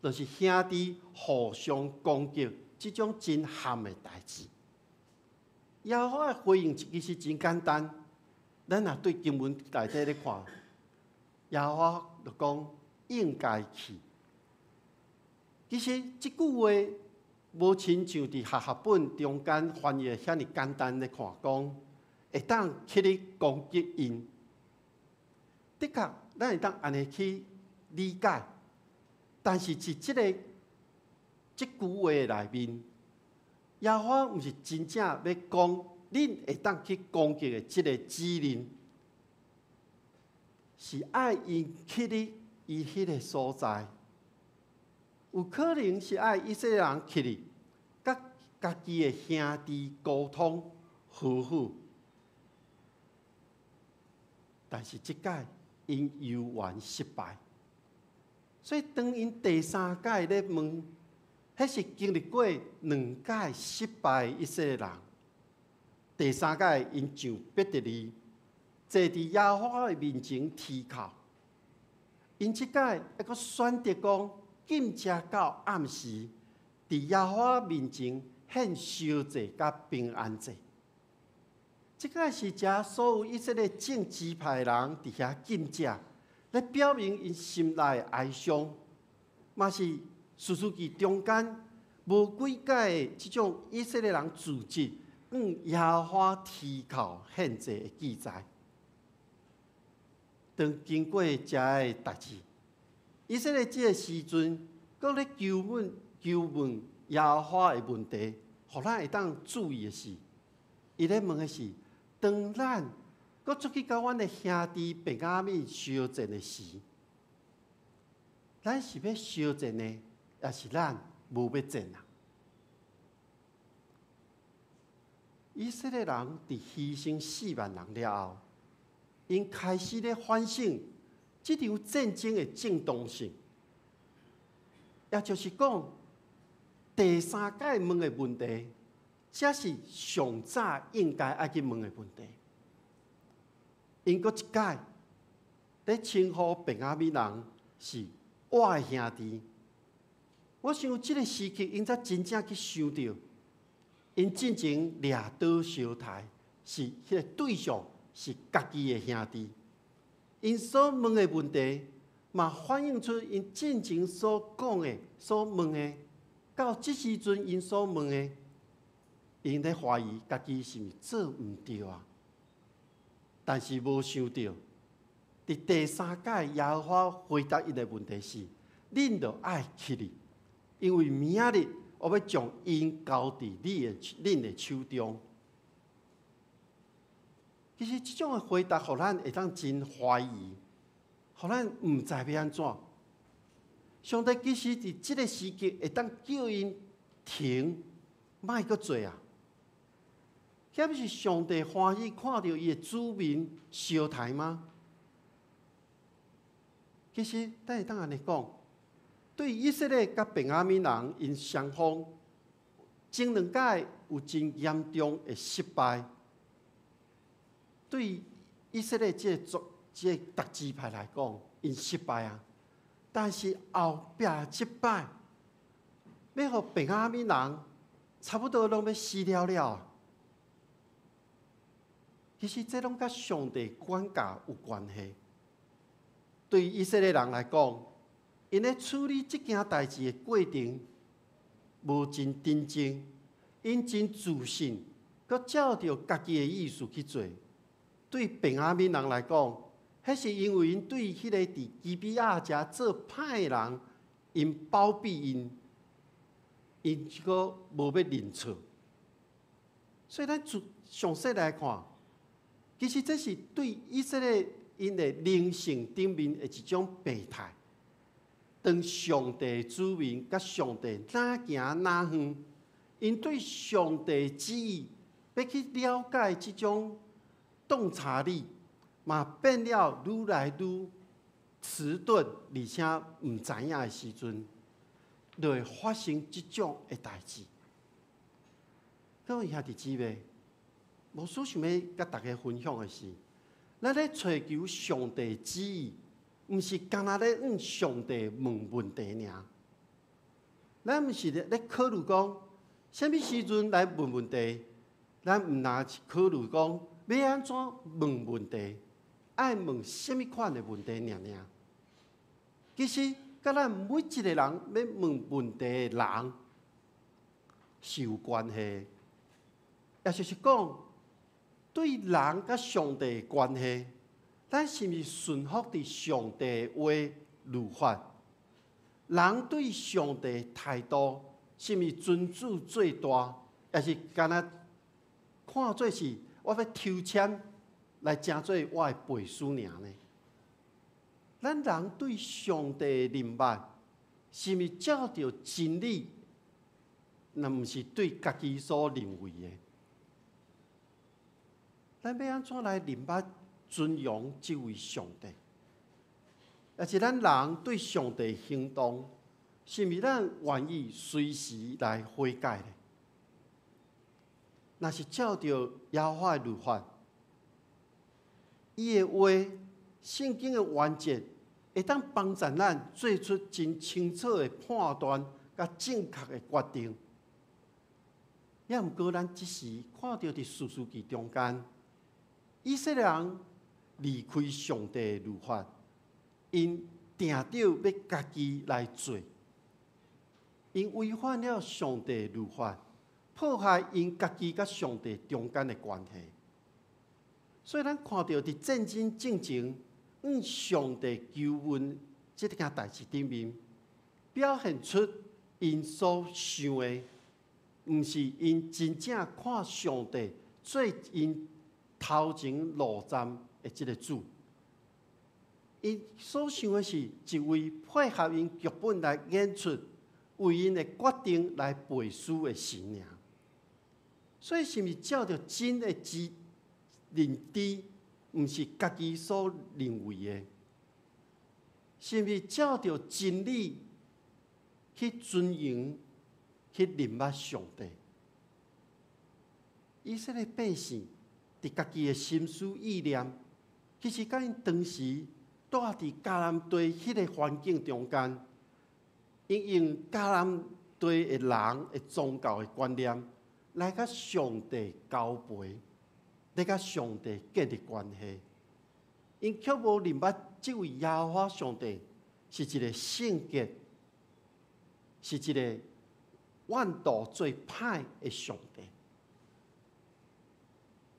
就是兄弟互相攻击这种真憾的代志。耶和华的回应其实真简单，咱若对经文内底咧看，耶和华就讲应该去。其实这句话无亲像伫学校本中间翻译的遐尼简单咧看，讲会当去咧攻击因。的确，咱会当安尼去理解，但是伫即句话内面，耶和华毋是真正要讲恁会当去攻击的即个指令，是爱因去哩伊迄个所在，有可能是爱以色列人去哩，甲家己的兄弟沟通和好，但是即届因犹原失败。所以，当因第3届咧问，迄是经历过2届失败以色列人。第3届因上伯特利，坐伫耶和华的面前祈求。因即届还阁选择讲，紧食到暗时，伫耶和华面前献烧祭甲平安祭。即届是遮所有以色列正支派人伫遐紧食。来表明因心内的哀伤，嘛是士师记中间无几届的即种以色列人自责耶和华祈求献祭的记载。当经过遮个代志，以色列即个时阵，搁咧求问耶和华的问题，互咱会当注意的是，伊咧问的是，当咱搁出去甲阮的兄弟便雅悯烧战的时，咱是要烧战呢，也是咱无要战啊？以色列人伫牺牲4万人了后，因开始咧反省这场战争的正当性，也就是讲，第3届问的问题，才是上早应该爱去问的问题。因搁一届咧称呼便雅悯人是我的兄弟，我想即个时刻因才真正去想到，因进前掠刀烧台是迄个对象是家己的兄弟，因所问的问题嘛反映出因进前所讲的、所问的，到即时阵因所问的，因咧怀疑家己是毋是做毋对啊？但是无想到，伫第3届耶和华回答因的问题是：恁就爱去哩，因为明仔日我要将因交伫恁的手中。其实这种的回答，互咱会当真怀疑，互咱毋知要安怎。上帝其实伫即个时刻会当叫因停，莫阁做啊！遐不是上帝欢喜看到伊的子民烧台吗？其实，咱会当安尼讲，对以色列甲便雅悯人因双方前2届有真严重的失败，对以色列这特支派来讲，因失败啊。但是后壁这摆，要互便雅悯人差不多拢要死了了。其实这拢甲上帝管教有关系。对以色列人来讲，因咧处理这件代志的过程无真真正，因真自信，佮照着家己的意思去做。对便雅悯人来讲，迄是因为因对迄个伫基比亚遮做歹的人，因包庇因个无要认错。所以咱详细来看，其实这是对以色列因的灵性顶面的一种病态。当上帝子民甲上帝哪行哪远，因对上帝旨意要去了解这种洞察力，嘛变了愈来愈迟钝，而且毋知影的时阵，就会发生这种的代志。各位兄弟姊妹，牧师想要甲大家分享的是，咱咧追求上帝旨意，毋是干那咧向上帝问题尔。咱毋是咧考虑讲，啥物时阵来问题，咱毋若是考虑讲要安怎问题，爱问啥物款的问题尔。其实，甲咱每一个人要问题的人是有关系的，也就是讲，对人甲上帝的关系，咱是毋是顺服伫上帝的话律法？人对上帝的态度是毋是尊主最大，也是干那看做是我要抽签来争做我的背书尔呢？咱人对上帝的认捌，是毋是照着真理，那毋是对家己所认为的？咱要安怎来认捌尊荣这位上帝？也是咱人对上帝的行动，是毋是咱愿意随时来悔改呢？若是照着耶和华的律法，伊的话，圣经的原则，会当帮助咱做出真清楚的判断，甲正确的决定。也毋过，咱即时看到伫士师记中间，以色列人离开上帝的律法，因定着要家己来做，因违反了上帝的律法，破坏因家己甲上帝中间的关系。所以，咱看到伫战争进前，向上帝求问这件代志顶面，表现出因所想的，毋是因真正看上帝做因头前路站的这个主。因所想的是一位配合因剧本来演出，为因的决定来背书的神尔。所以，是毋是照着真的认知，毋是家己所认为的？是毋是照着真理去尊荣、去认捌上帝？以色列百姓伫家己的心思意念，其实甲因当时住伫迦南地迄个环境中间，因用迦南地的人的宗教的观念来甲上帝交陪，来甲上帝建立关系。因却无认捌这位耶和华上帝是一个圣洁，是一个万道最歹的上帝。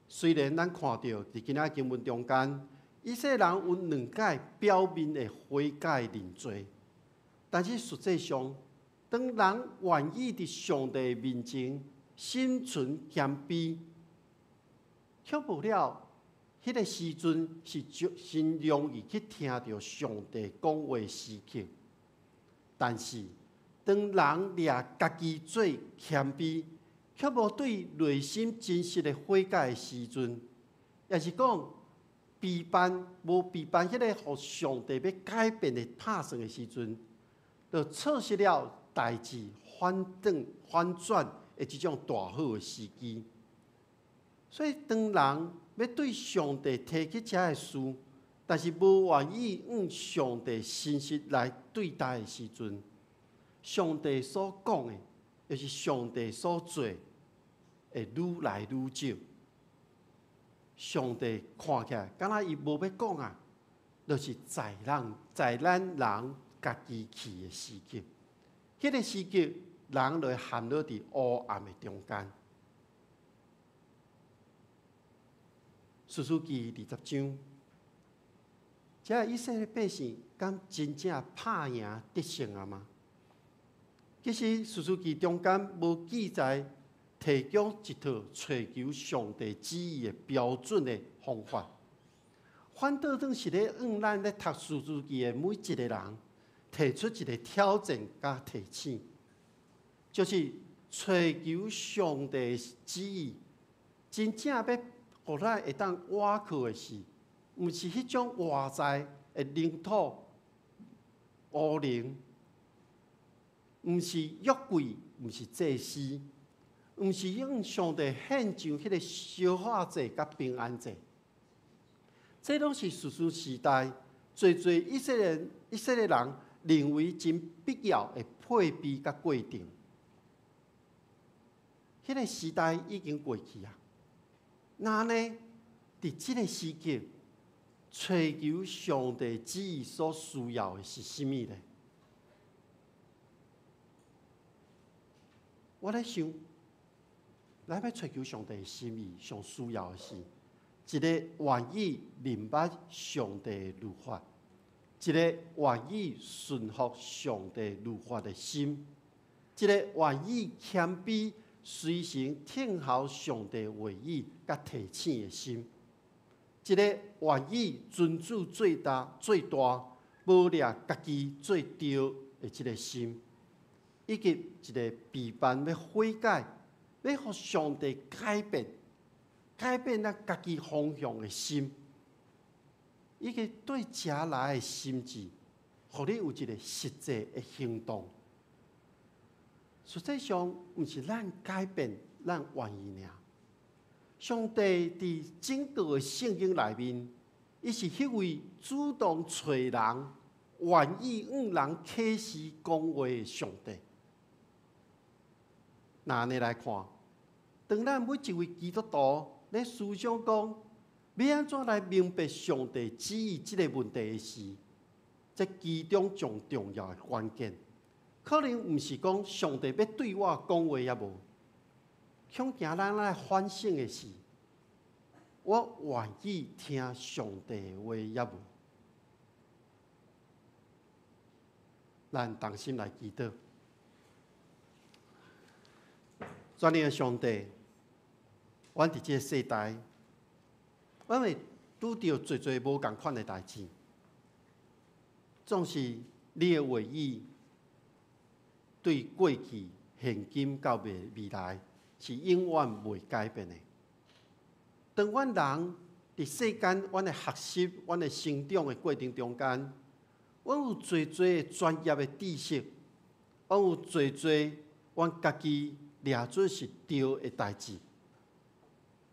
虽然咱看到伫今仔经文中间，以色列人有2届表面的悔改认罪，但是实际上，当人愿意伫上帝面前心存谦卑，却无了迄个时阵是真容易去听到上帝讲话时刻。但是，当人掠家己做谦卑，却无对内心真实的悔改的时阵，也是讲无备办迄个互上帝要改变的拍算的时阵，就错失了代志反转的即种大好的时机。所以，当人要对上帝提起遮个事，但是无愿意用上帝信息来对待的时阵，上帝所讲的，又是上帝所做，会愈来愈少。上帝看起来，敢若伊无要讲啊，就是在咱人家己去的时机。迄个时机，人就会陷落伫黑暗的中间。士师记20章，这以色列百姓敢真正拍赢得胜啊吗？其实士师记中间无记载提供一套追求上帝旨意的标准的方法，反倒当是咧向咱咧读士师记的每一个人提出一个挑战甲提醒，就是追求上帝的旨意，真正要互咱会当倚靠的是，毋是迄种外在的领土、乌灵，毋是约柜，毋是祭司，毋是用上帝献上迄个烧化祭甲平安祭。这拢是士师时代侪以色列人认为真必要的配备甲过程。迄个时代已经过去啊。那呢，伫即个时期，追求上帝旨意所需要的是甚物呢？我咧想，咱要追求上帝的心意，上需要的是一个愿意明白上帝的律法，一个愿意顺服上帝律法的心，一个愿意谦卑。随时听候上帝话语甲提醒的心，一个愿意尊主最大，保掠家己最对的这个心，以及一个备办要悔改、要互上帝改变咱家己方向的心，以及对食来的心智，互你有一个实际的行动。实际上，毋是咱改变，咱愿意尔。上帝伫整个的圣经内面，伊是迄位主动找人、愿意向人启示讲话的上帝。那安尼来看，当咱每一位基督徒咧思想讲，要安怎来明白上帝旨意这个问题时，这其中最重要的关键。可能毋是讲上帝要对我讲话也无，恐惊咱来反省的是，我愿意听上帝的话也无。咱同心来祈祷，全能的上帝，阮伫这个世代，阮会拄着侪无共款的代志，总是你的话语。对过去、现今到未来是永远袂改变的。当阮人伫世间，阮的学习、阮的成长的过程中间，阮有侪专业的知识，阮有侪阮家己掠准是对的代志。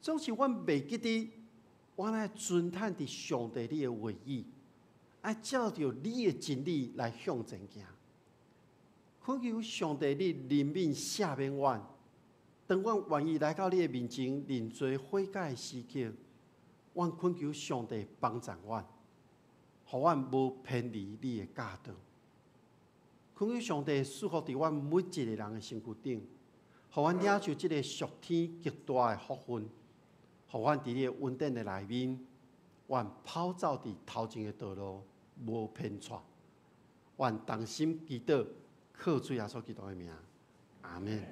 总是阮袂记得，阮爱遵趁伫上帝你的话语，爱照着你的真理来向前行。恳求上帝你怜悯赦免阮，当阮愿意来到你的面前认罪悔改的时刻，阮恳求上帝帮助阮，互阮无偏离你的教导。恳求上帝赐福伫阮每一个人的身躯顶，互阮领受这个属天极大的福分，互阮伫你的恩典的内面，阮跑走伫头前的道路，无偏错。阮同心祈祷。靠主耶稣基督的名，阿门。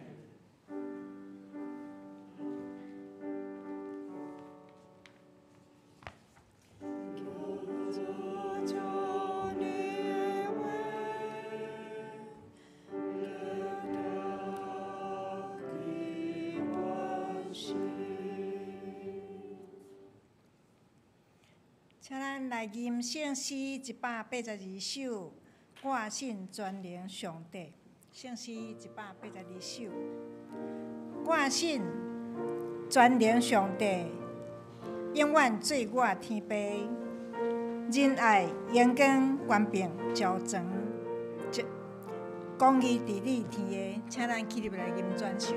请咱来吟圣诗182首。我信全能上帝，圣诗182首。我信全能上帝永远做我天父，仁爱、阳光、官平、昭彰，公义伫你天下。请咱起立来吟全首。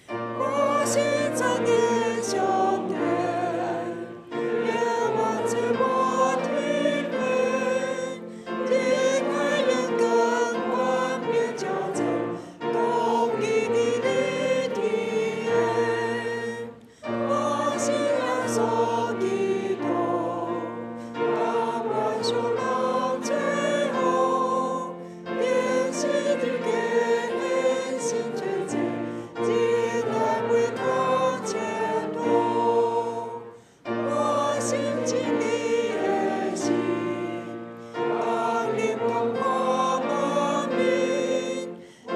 我信全能上帝，永远做我天父，仁爱、阳光、官平、昭彰，公义伫你天下。我信耶稣基督，甘愿受人罪恶，定死伫家献身作罪。仁爱为他前途，我信真理的心，当领同化万民，归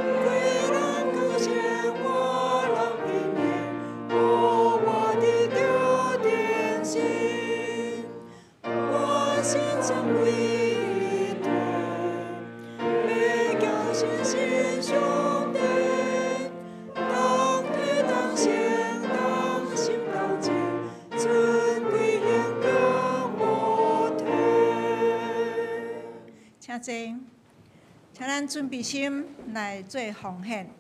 人更显我人平安，我的着定心，我信上伟大，每叫信心上帝。当体当行当心当静，尊贵阳光无体。请坐，请咱准备心来做奉献。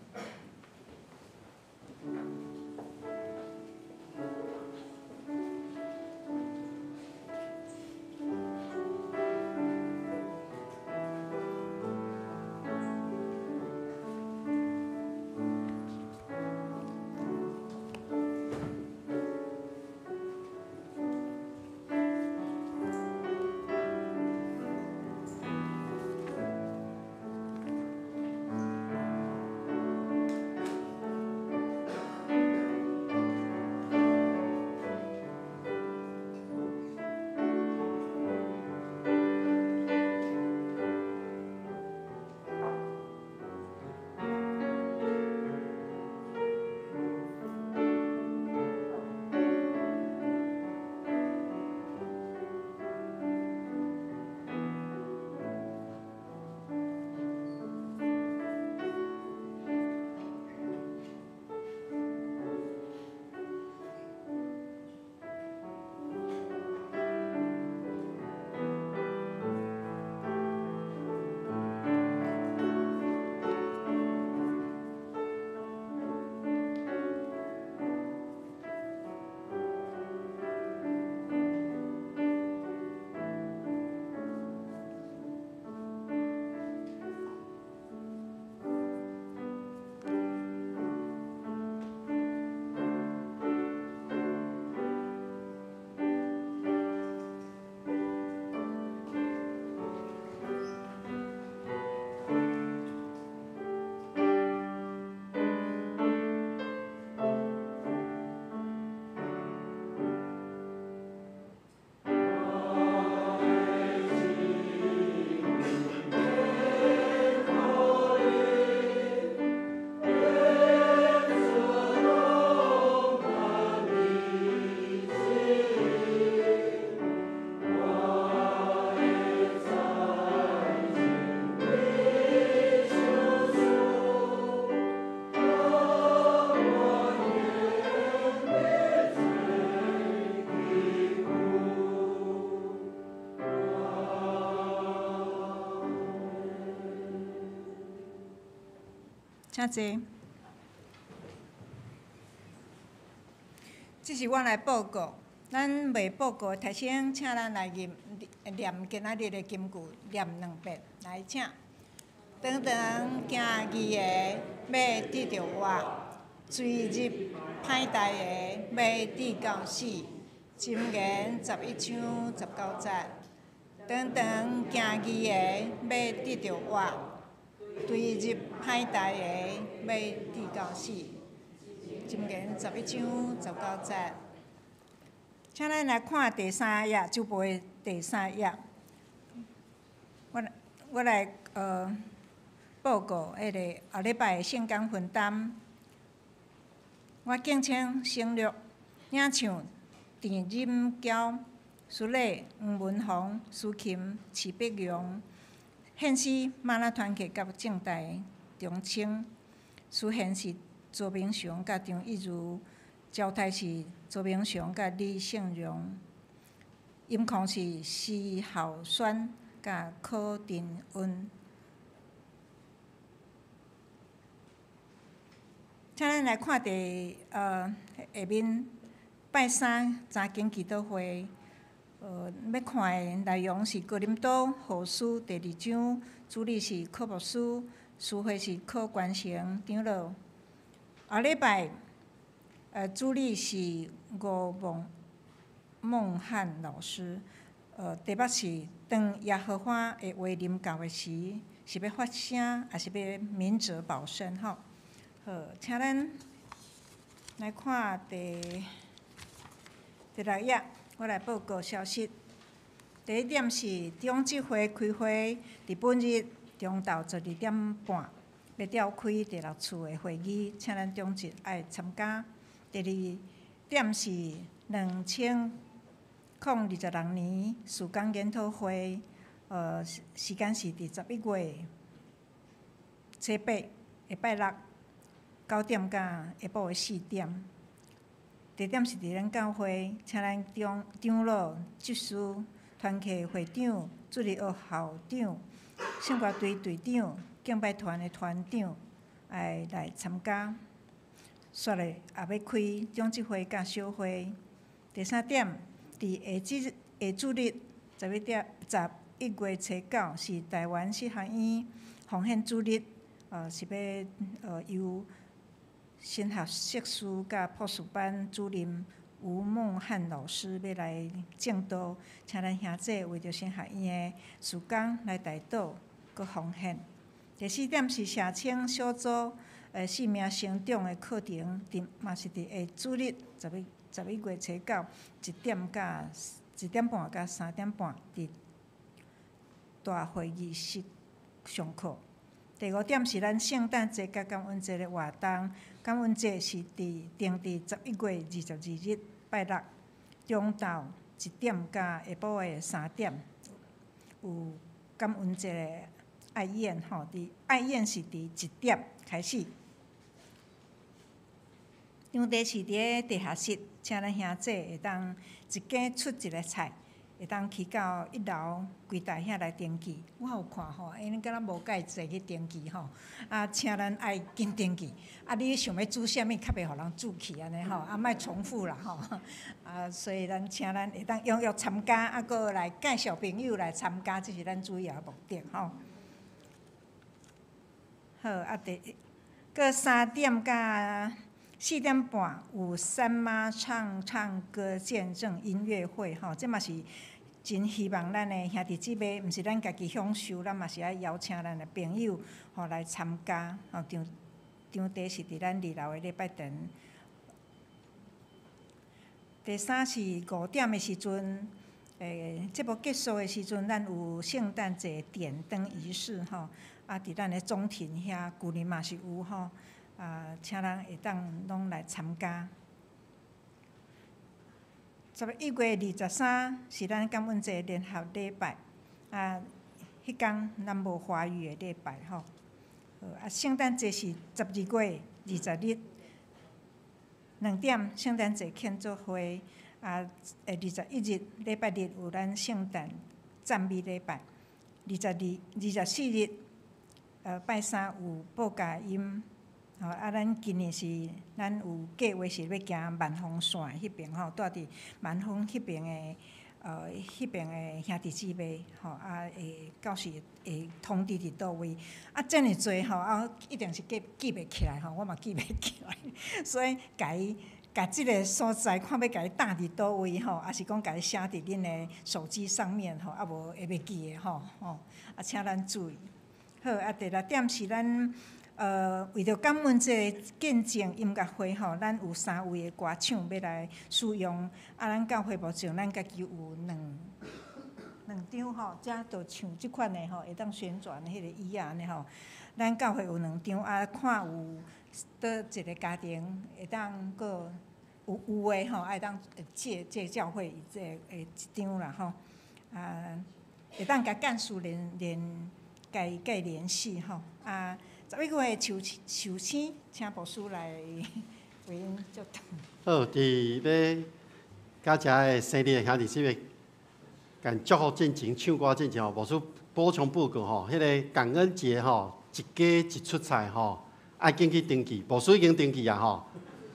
请坐。这是我来报告，咱未报告提醒，请咱来念今仔日的金句，念2遍。来，请。长长行义的要得着我，坠入歹代的要抵到死。箴言11章19节。长长行义的要得着我，坠入歹代的要抵到死。箴言11章19节。请咱来看第3页，周报第3页。我来报告迄个后礼拜的圣工分担。我敬请省略领唱陈锦娇、苏丽、黄文宏、苏琴、齐碧荣、献诗马拉团契甲正台中青，书宪是周明雄甲张一如，交台是周明雄甲李胜荣，音控是施浩轩甲柯တင်恩。请咱来看下面拜三查经祈祷会。要看的内容是《哥林多后书》第2章，主理是柯牧师，司会是柯关成长老。后礼拜，主理是吴孟汉老师。题目是当耶和华的话临到的时，是要发声，还是要明哲保身？吼，好，请咱来看第6页。我来报告消息。第一点是中执会开会，伫本日中昼12点半要召开第6次的会议，请咱中执爱参加。第二点是2026年时间研讨会，时间是伫11月初8下拜69点到下晡的4点。地点是伫咱教会，请咱长老、执事、团契会长、助理学校长、圣歌队队长、敬拜团的团长来参加。煞咧也要开中执会甲小会。第三点，伫下主日11月初9是台湾师学院奉献主日，是要由新学硕士甲博士班主任吴孟汉老师要来正道，请咱兄弟为着新学院的事工来代祷，佮奉献。第四点是社青小组生命成长的课程，嘛是伫下主日11月初9 1点半到3点半伫大会议室上课。第五点是咱圣诞节甲感恩节的活动。感恩节是定伫11月22日拜6中昼1点到下晡的3点，有感恩节的爱宴吼。爱宴是伫1点开始。场地是伫地下室，请咱兄弟会当一家出一个菜。会当去到1楼柜台遐来登记，我有看吼，因为敢若无介济去登记吼，请咱爱紧登记。你想要煮啥物，较袂互人煮去安尼吼，莫重复啦吼。所以请咱会当踊跃参加，搁来介绍朋友来参加，这是咱主要的目的吼。好，搁3点到4点半有三妈唱歌见证音乐会吼，这嘛是真希望咱的兄弟姊妹，毋是咱家己享受，咱嘛是爱邀请咱的朋友吼来参加。吼，场地是伫咱2楼的礼拜堂。第三是5点的时阵，节目结束的时阵，咱有圣诞节点灯仪式吼，伫咱的中庭遐，旧年嘛是有吼。请人会当拢来参加。11月23是咱感恩节联合礼拜，迄天咱无华语的礼拜吼。圣诞节是12月20日2点，圣诞节庆祝会。21日礼拜日有咱圣诞赞美礼拜。24日拜三有报佳音。吼，咱今年是咱有计划是要行万丰线迄边吼，住伫万丰迄边的兄弟姊妹吼，会到时会通知伫倒位。遮尔济吼，一定是记袂起来吼，我嘛记袂起来，所以甲即个所在看要甲伊打伫倒位吼，还是讲甲伊写伫恁的手机上面吼，无会袂记的吼，请咱注意。好，第6点是咱。为着感恩节见证音乐会吼，咱有3位的歌唱要来使用。咱教会无像咱家己有两张吼，遮着唱即款的吼，会当旋转迄个椅仔安尼吼。咱教会有2张，看有倒一个家庭会当个有诶吼，爱当借教会一张啦吼。会当甲干事连甲伊联系吼。啊，11月寿星，请牧师来为因祝祷。好，伫要甲遮个生日的兄弟姊妹，甲祝福进前、唱歌进前吼，牧师补充报告吼，迄个感恩节吼，一家一出菜吼，爱紧去登记，牧师已经登记啊吼。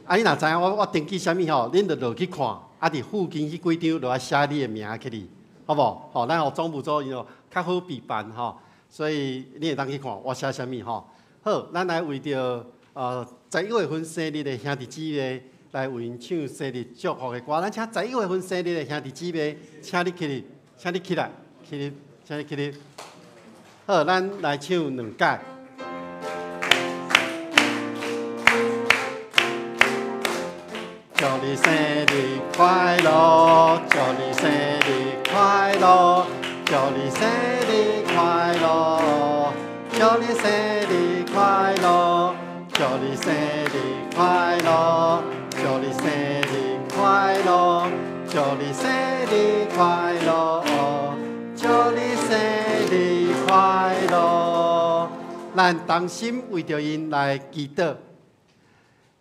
啊，你若知影我登记啥物吼，恁就落去看，啊，伫附近迄几张落来写你的名起哩，好无？吼，咱互总务组因哦较好备办吼，所以你会当去看我写啥物吼。好，咱来为着11月份生日的兄弟姊妹来为因唱生日祝福的歌。咱请11月份生日的兄弟姊妹，请你起立，请你起来，起立，请你起立。好，咱来唱2届。祝你生日快乐，祝你生日快乐，祝你生日快乐，祝你生日快乐，祝你生日快乐，祝你生日快乐，祝你生日快乐，祝你生日快乐。咱同心为着因来祈祷。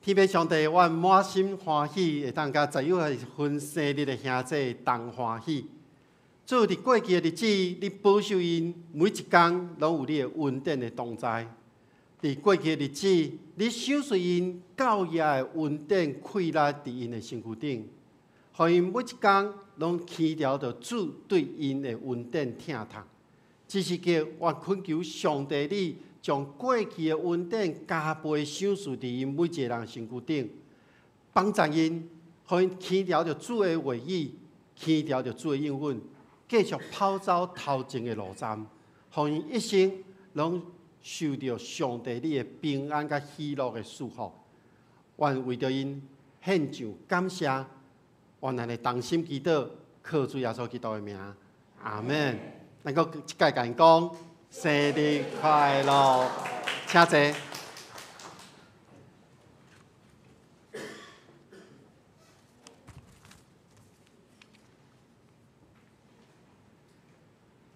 天父上帝，我满心欢喜，会当甲11月份生日的兄弟同欢喜。主伫过去的日子，你保守因每一天拢有你的恩典的同在。伫过去的日子，你赏赐因教育的恩典溃力伫因的身躯顶，互因每一天拢牵调着主对因的恩典疼痛。只是叫我恳求上帝你。将过去的恩典加倍赏赐伫因每一个人身躯顶，帮助因，互因牵调着主的话语，牵调着主的应允，继续跑走头前的路站，互因一生拢受到上帝你的平安甲喜乐的祝福。愿为着因献上感谢，愿咱的同心祈祷，靠主耶稣基督的名，阿门。咱个一届甲因讲。生日快乐，请坐。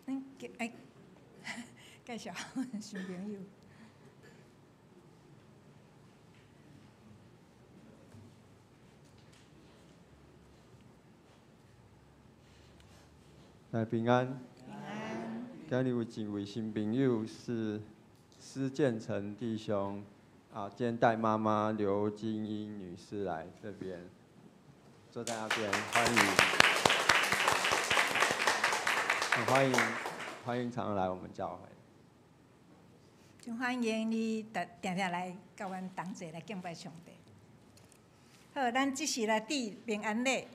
咱介绍新朋友。来平安。今日有一位新朋友是施建成弟兄，今天带妈妈刘金英女士来这边，坐在那边，欢迎常来我们教会。真欢迎你定来甲阮同齐来敬拜上帝。好，咱即时来致平安礼。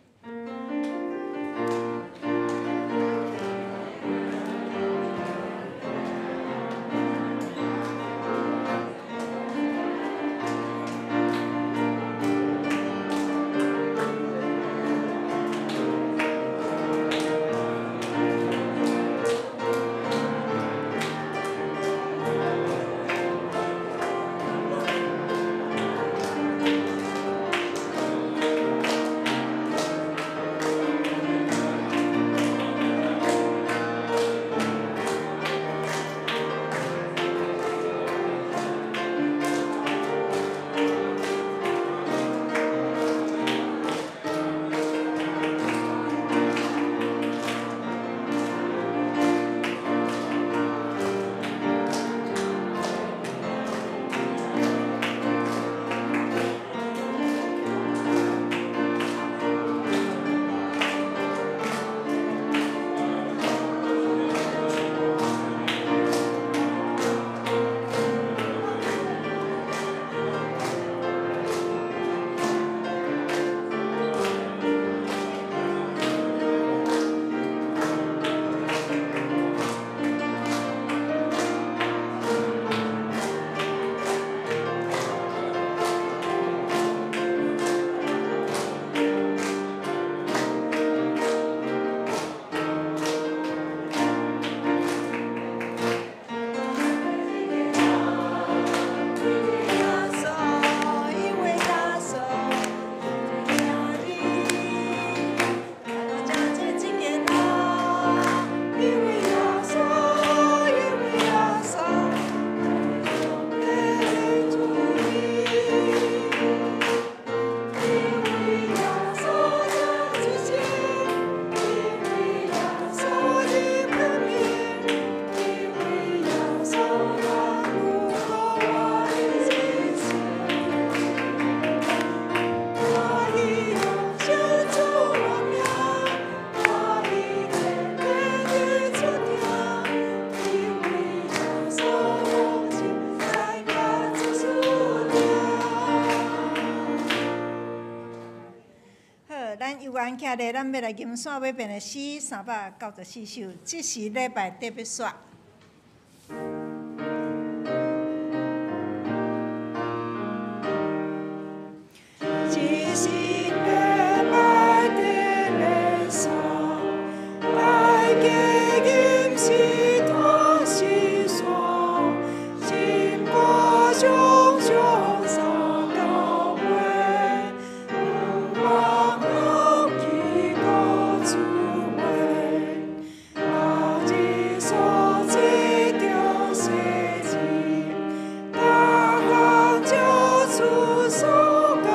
完徛咧，咱要来吟线尾边的诗394首，这是礼拜特别选。这是礼拜特别选，大家吟诗通诗线，心波汹汹三到尾，不忘后期各滋味。那日所知叫世情，大行就出所教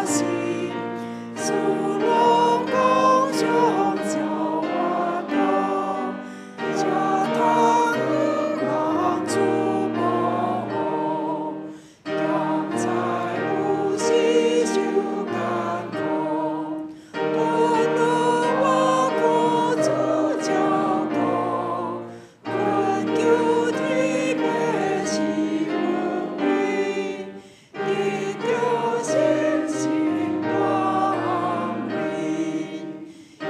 心，苏龙公上教我道，家堂望出波，强在无息修干苦，不怒我苦主教导，困求天别是无为，一条心心光明，见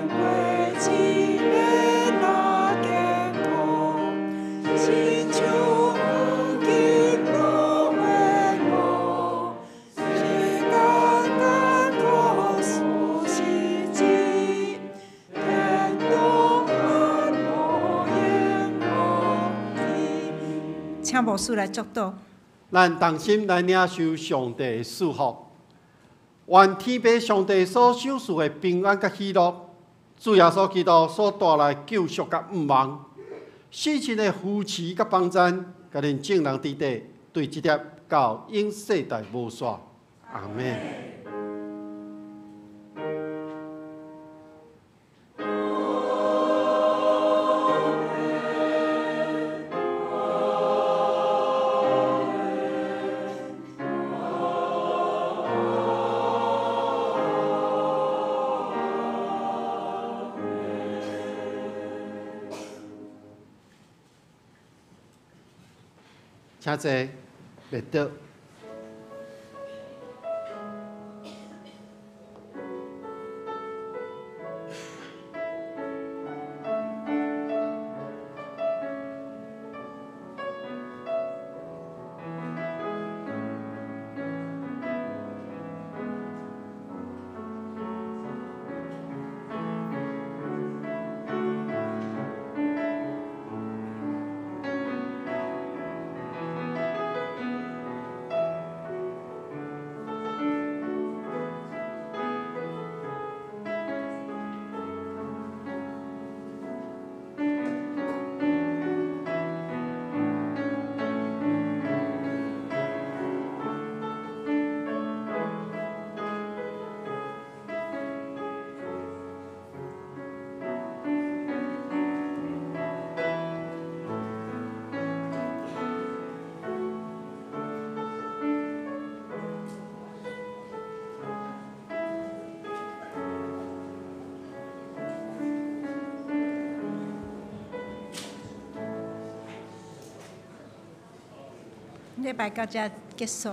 过一日那健康，心像金路为我，时间干苦数世纪，天东安无言无语。请牧师来祝祷。咱同心来领受上帝的祝福，愿天父上帝所赏赐的平安甲喜乐，主耶稣基督所带来救赎甲毋忘，世前的扶持甲帮赞，甲恁众人伫底，对这粒到永世代无煞。阿门。请坐，列倒。礼拜到这结束。